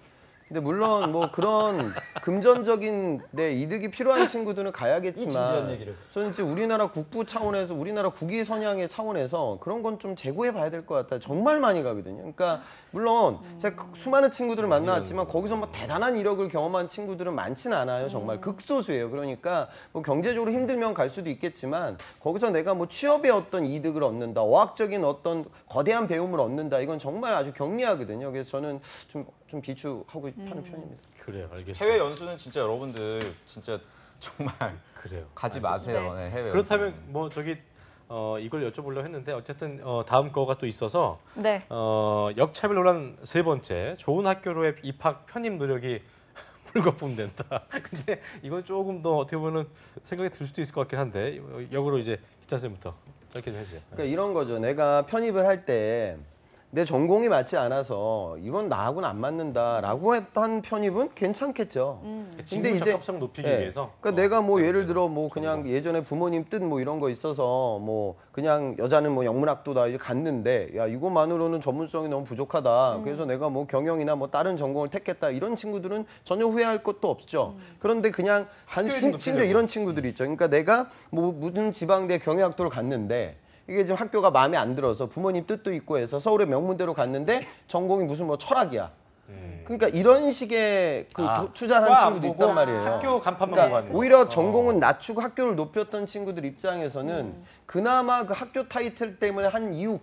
근데 물론 뭐 그런 금전적인 이득이 필요한 친구들은 가야겠지만 저는 이제 우리나라 국부 차원에서 우리나라 국위 선양의 차원에서 그런 건 좀 재고해 봐야 될 것 같아요. 정말 많이 가거든요. 그러니까 물론 제가 수많은 친구들을 만나왔지만 거기서 뭐 대단한 이력을 경험한 친구들은 많지는 않아요. 정말 극소수예요. 그러니까 뭐 경제적으로 힘들면 갈 수도 있겠지만 거기서 내가 뭐 취업의 어떤 이득을 얻는다, 어학적인 어떤 거대한 배움을 얻는다, 이건 정말 아주 경미하거든요. 그래서 저는 좀 비추하고 하는 편입니다. 그래요, 알겠습니다. 해외 연수는 진짜 여러분들 진짜 정말 그래요. 가지 마세요. 네, 해외 그렇다면 연수는. 뭐 저기 이걸 여쭤보려고 했는데 어쨌든 다음 거가 또 있어서 네. 역차별 논란 세 번째, 좋은 학교로의 입학 편입 노력이 물거품된다. 근데 이건 조금 더 어떻게 보면 생각이 들 수도 있을 것 같긴 한데 역으로 이제 기찬 쌤부터 짧게 좀 해주세요. 그러니까 이런 거죠. 내가 편입을 할 때 내 전공이 맞지 않아서 이건 나하고는 안 맞는다라고 한 편입은 괜찮겠죠. 직무 적합성 높이기 위해서. 그러니까 내가 뭐 예를 들어 뭐 그냥 예전에 부모님 뜻 뭐 이런 거 있어서 뭐 그냥 여자는 뭐 영문학도다 이제 갔는데 야 이거만으로는 전문성이 너무 부족하다. 그래서 내가 뭐 경영이나 뭐 다른 전공을 택했다. 이런 친구들은 전혀 후회할 것도 없죠. 그런데 그냥 심지어 이런 친구들이 있죠. 그러니까 내가 뭐 무슨 지방대 경영학도를 갔는데 이게 지금 학교가 마음에 안 들어서 부모님 뜻도 있고 해서 서울의 명문대로 갔는데 전공이 무슨 뭐 철학이야. 그러니까 이런 식의 투자한 친구도 있단 말이에요. 학교 간판만 보고 그러니까 하는 오히려 전공은 낮추고 학교를 높였던 친구들 입장에서는 그나마 그 학교 타이틀 때문에 한 이유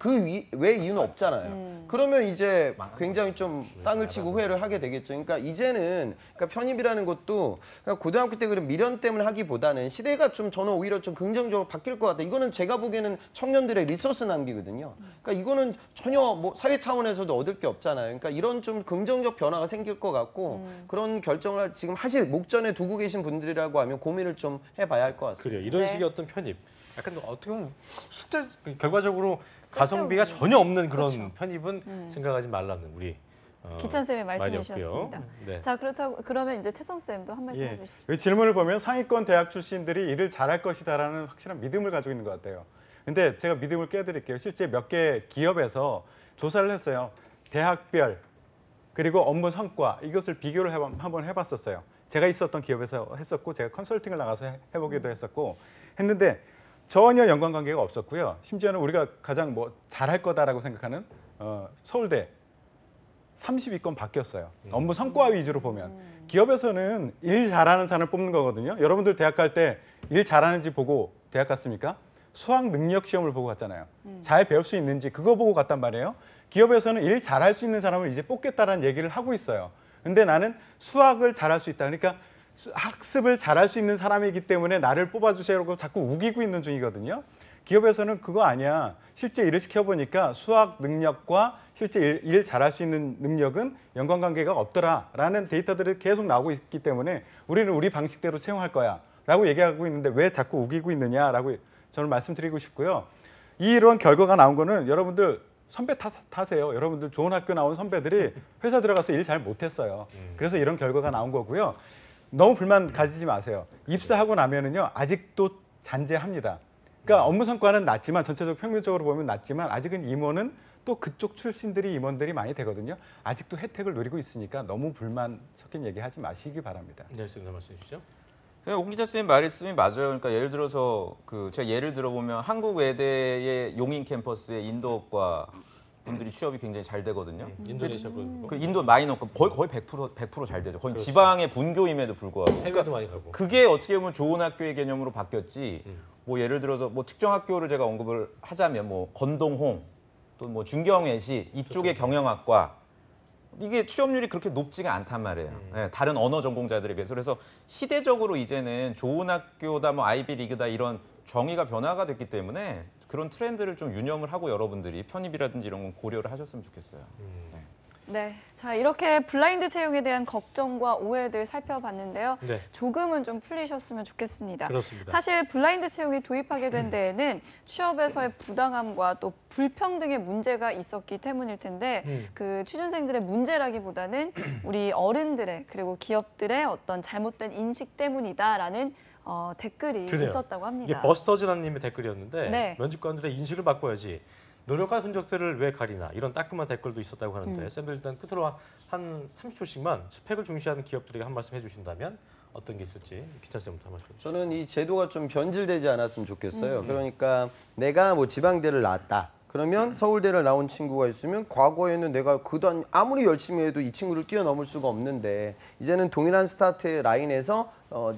외 이유는 없잖아요. 그러면 이제 굉장히 좀 땅을 치고 후회를 하게 되겠죠. 그러니까 이제는 그러니까 편입이라는 것도 그냥 고등학교 때 그런 미련 때문에 하기보다는 시대가 좀 저는 오히려 좀 긍정적으로 바뀔 것 같아요. 이거는 제가 보기에는 청년들의 리소스 낭비거든요. 그러니까 이거는 전혀 뭐 사회 차원에서도 얻을 게 없잖아요. 그러니까 이런 좀 긍정적 변화가 생길 것 같고 그런 결정을 지금 하실 목전에 두고 계신 분들이라고 하면 고민을 좀 해봐야 할 것 같습니다. 그래요. 이런 네. 식의 어떤 편입. 약간 어떻게 보면 실제 결과적으로 가성비가 전혀 없는 그런 편입은 생각하지 말라는 우리 기찬 쌤의 말이었고요. 말씀이셨습니다. 네. 자 그러면 이제 태성 쌤도 한 말씀 예. 해주시죠. 이 질문을 보면 상위권 대학 출신들이 일을 잘할 것이다라는 확실한 믿음을 가지고 있는 것 같아요. 근데 제가 믿음을 깨드릴게요. 실제 몇 개 기업에서 조사를 했어요. 대학별 그리고 업무 성과 이것을 비교를 한번 해봤었어요. 제가 있었던 기업에서 했었고 제가 컨설팅을 나가서 해보기도 했었고 했는데 전혀 연관관계가 없었고요. 심지어는 우리가 가장 뭐 잘할 거다라고 생각하는 서울대 30위권 바뀌었어요. 업무 성과 위주로 보면. 기업에서는 일 잘하는 사람을 뽑는 거거든요. 여러분들 대학 갈 때 일 잘하는지 보고 대학 갔습니까? 수학 능력 시험을 보고 갔잖아요. 잘 배울 수 있는지 그거 보고 갔단 말이에요. 기업에서는 일 잘할 수 있는 사람을 이제 뽑겠다라는 얘기를 하고 있어요. 근데 나는 수학을 잘할 수 있다. 그러니까 학습을 잘할 수 있는 사람이기 때문에 나를 뽑아주세요라고 자꾸 우기고 있는 중이거든요. 기업에서는 그거 아니야. 실제 일을 시켜보니까 수학 능력과 실제 일 잘할 수 있는 능력은 연관관계가 없더라라는 데이터들이 계속 나오고 있기 때문에 우리는 우리 방식대로 채용할 거야 라고 얘기하고 있는데 왜 자꾸 우기고 있느냐라고 저는 말씀드리고 싶고요. 이런 결과가 나온 거는 여러분들 선배 탓하세요. 여러분들 좋은 학교 나온 선배들이 회사 들어가서 일 잘 못했어요. 그래서 이런 결과가 나온 거고요. 너무 불만 가지지 마세요. 입사하고 나면은요 아직도 잔재합니다. 그러니까 업무 성과는 낮지만 전체적으로 평균적으로 보면 낮지만 아직은 임원은 또 그쪽 출신들이 임원들이 많이 되거든요. 아직도 혜택을 누리고 있으니까 너무 불만 섞인 얘기하지 마시기 바랍니다. 네, 선생님 말씀해 주시죠. 옹 기자 쌤 말씀이 맞아요. 그러니까 예를 들어서 제가 예를 들어보면 한국 외대의 용인 캠퍼스의 인도과 분들이 취업이 굉장히 잘 되거든요. 인도네시아 분. 그 인도 마이너과 거의 100% 잘 되죠. 거의 지방의 분교임에도 불구하고. 해외도 많이 가고. 그게 어떻게 보면 좋은 학교의 개념으로 바뀌었지. 뭐 예를 들어서 뭐 특정 학교를 제가 언급을 하자면 뭐 건동홍 또 뭐 중경외시 이쪽의 경영학과 이게 취업률이 그렇게 높지가 않단 말이에요. 네, 다른 언어 전공자들에 비해서. 그래서 시대적으로 이제는 좋은 학교다, 뭐 아이비리그다 이런 정의가 변화가 됐기 때문에 그런 트렌드를 좀 유념을 하고 여러분들이 편입이라든지 이런 건 고려를 하셨으면 좋겠어요. 네, 자 이렇게 블라인드 채용에 대한 걱정과 오해들 살펴봤는데요. 네. 조금은 좀 풀리셨으면 좋겠습니다. 그렇습니다. 사실 블라인드 채용이 도입하게 된 데에는 취업에서의 부당함과 또 불평등의 문제가 있었기 때문일 텐데 그 취준생들의 문제라기보다는 우리 어른들의 그리고 기업들의 어떤 잘못된 인식 때문이다라는 댓글이 그래요. 있었다고 합니다. 이게 버스터즈라는 님의 댓글이었는데 네. 면접관들의 인식을 바꿔야지. 노력한 흔적들을 왜 가리나 이런 따끔한 댓글도 있었다고 하는데 쌤들 일단 끝으로 한 30초씩만 스펙을 중시하는 기업들에게 한 말씀 해주신다면 어떤 게 있을지 기찬 쌤부터 한 말씀 해주시죠. 저는 이 제도가 좀 변질되지 않았으면 좋겠어요. 그러니까 내가 뭐 지방대를 나왔다. 그러면 서울대를 나온 친구가 있으면 과거에는 내가 그dan 아무리 열심히 해도 이 친구를 뛰어넘을 수가 없는데 이제는 동일한 스타트 라인에서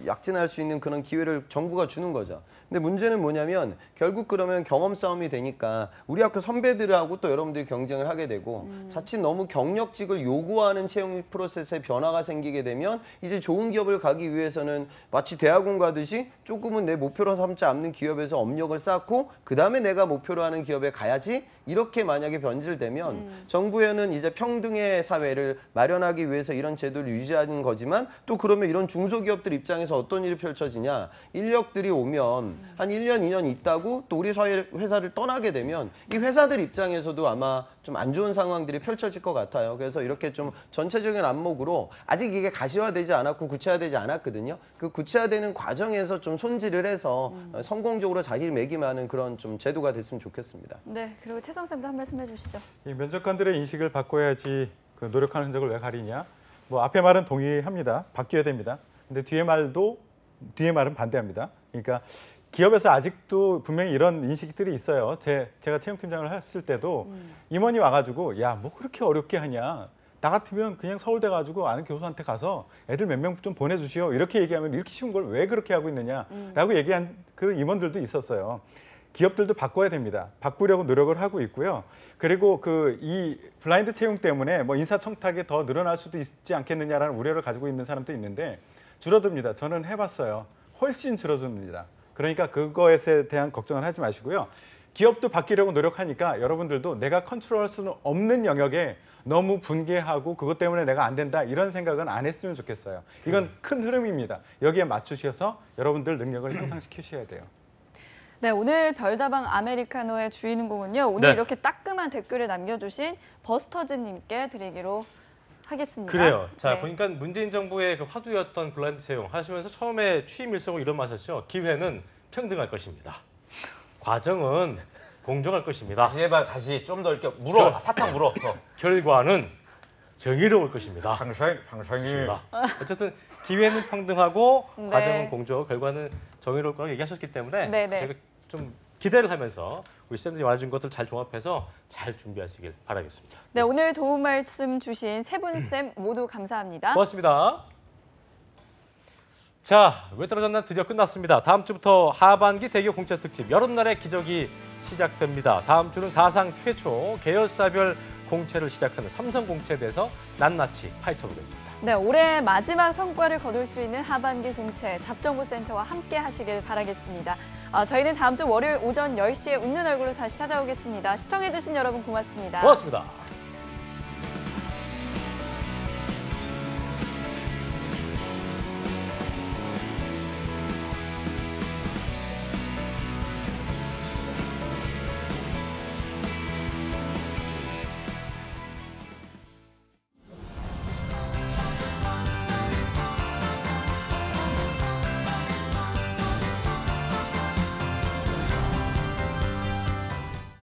약진할 수 있는 그런 기회를 정부가 주는 거죠. 근데 문제는 뭐냐면 결국 그러면 경험 싸움이 되니까 우리 학교 선배들하고 또 여러분들이 경쟁을 하게 되고 자칫 너무 경력직을 요구하는 채용 프로세스에 변화가 생기게 되면 이제 좋은 기업을 가기 위해서는 마치 대학원 가듯이 조금은 내 목표로 삼지 않는 기업에서 업력을 쌓고 그다음에 내가 목표로 하는 기업에 가야지 이렇게 만약에 변질되면 정부에는 이제 평등의 사회를 마련하기 위해서 이런 제도를 유지하는 거지만 또 그러면 이런 중소기업들 입장에서 어떤 일이 펼쳐지냐 인력들이 오면 한 1년, 2년 있다고 또 우리 사회 회사를 떠나게 되면 이 회사들 입장에서도 아마 좀 안 좋은 상황들이 펼쳐질 것 같아요. 그래서 이렇게 좀 전체적인 안목으로 아직 이게 가시화되지 않았고 구체화되지 않았거든요. 그 구체화되는 과정에서 좀 손질을 해서 성공적으로 자리매김하는 그런 좀 제도가 됐으면 좋겠습니다. 네, 그리고 태성 쌤도 한 말씀 해주시죠. 이 면접관들의 인식을 바꿔야지 그 노력하는 흔적을 왜 가리냐? 뭐 앞에 말은 동의합니다. 바뀌어야 됩니다. 근데 뒤에 말은 반대합니다. 그러니까 기업에서 아직도 분명히 이런 인식들이 있어요. 제가 채용팀장을 했을 때도 임원이 와가지고 야, 뭐 그렇게 어렵게 하냐. 나 같으면 그냥 서울대 가지고 아는 교수한테 가서 애들 몇 명 좀 보내주시오. 이렇게 얘기하면 이렇게 쉬운 걸 왜 그렇게 하고 있느냐라고 얘기한 그런 임원들도 있었어요. 기업들도 바꿔야 됩니다. 바꾸려고 노력을 하고 있고요. 그리고 이 블라인드 채용 때문에 뭐 인사청탁이 더 늘어날 수도 있지 않겠느냐라는 우려를 가지고 있는 사람도 있는데 줄어듭니다. 저는 해봤어요. 훨씬 줄어듭니다. 그러니까 그거에 대한 걱정을 하지 마시고요. 기업도 바뀌려고 노력하니까 여러분들도 내가 컨트롤할 수는 없는 영역에 너무 분개하고 그것 때문에 내가 안 된다 이런 생각은 안 했으면 좋겠어요. 이건 큰 흐름입니다. 여기에 맞추셔서 여러분들 능력을 향상시키셔야 돼요. 네, 오늘 별다방 아메리카노의 주인공은요. 오늘 네. 이렇게 따끔한 댓글을 남겨주신 버스터즈님께 드리기로 하겠습니다. 그래요. 자, 네. 보니까 문재인 정부의 그 화두였던 블라인드 채용 하시면서 처음에 취임 일성을 이런 말하셨죠. 기회는 평등할 것입니다. 과정은 공정할 것입니다. 다시 해봐. 다시 좀 더 이렇게 물어. 사탕 물어. 더. 결과는 정의로울 것입니다. 방송이. 어쨌든 기회는 평등하고 네. 과정은 공정, 결과는 정의로울 거라고 얘기하셨기 때문에 네네. 저희가 좀 기대를 하면서 우리 쌤들이 말해준 것들 잘 종합해서 잘 준비하시길 바라겠습니다. 네, 오늘 도움 말씀 주신 세 분 쌤 모두 감사합니다. 고맙습니다. 자, 왜 떨어졌나 드디어 끝났습니다. 다음 주부터 하반기 대기업 공채 특집 여름날의 기적이 시작됩니다. 다음 주는 사상 최초 계열사별 공채를 시작하는 삼성공채에 대해서 낱낱이 파헤쳐보겠습니다. 네, 올해 마지막 성과를 거둘 수 있는 하반기 공채 잡정보센터와 함께 하시길 바라겠습니다. 저희는 다음 주 월요일 오전 10시에 웃는 얼굴로 다시 찾아오겠습니다. 시청해주신 여러분 고맙습니다. 고맙습니다.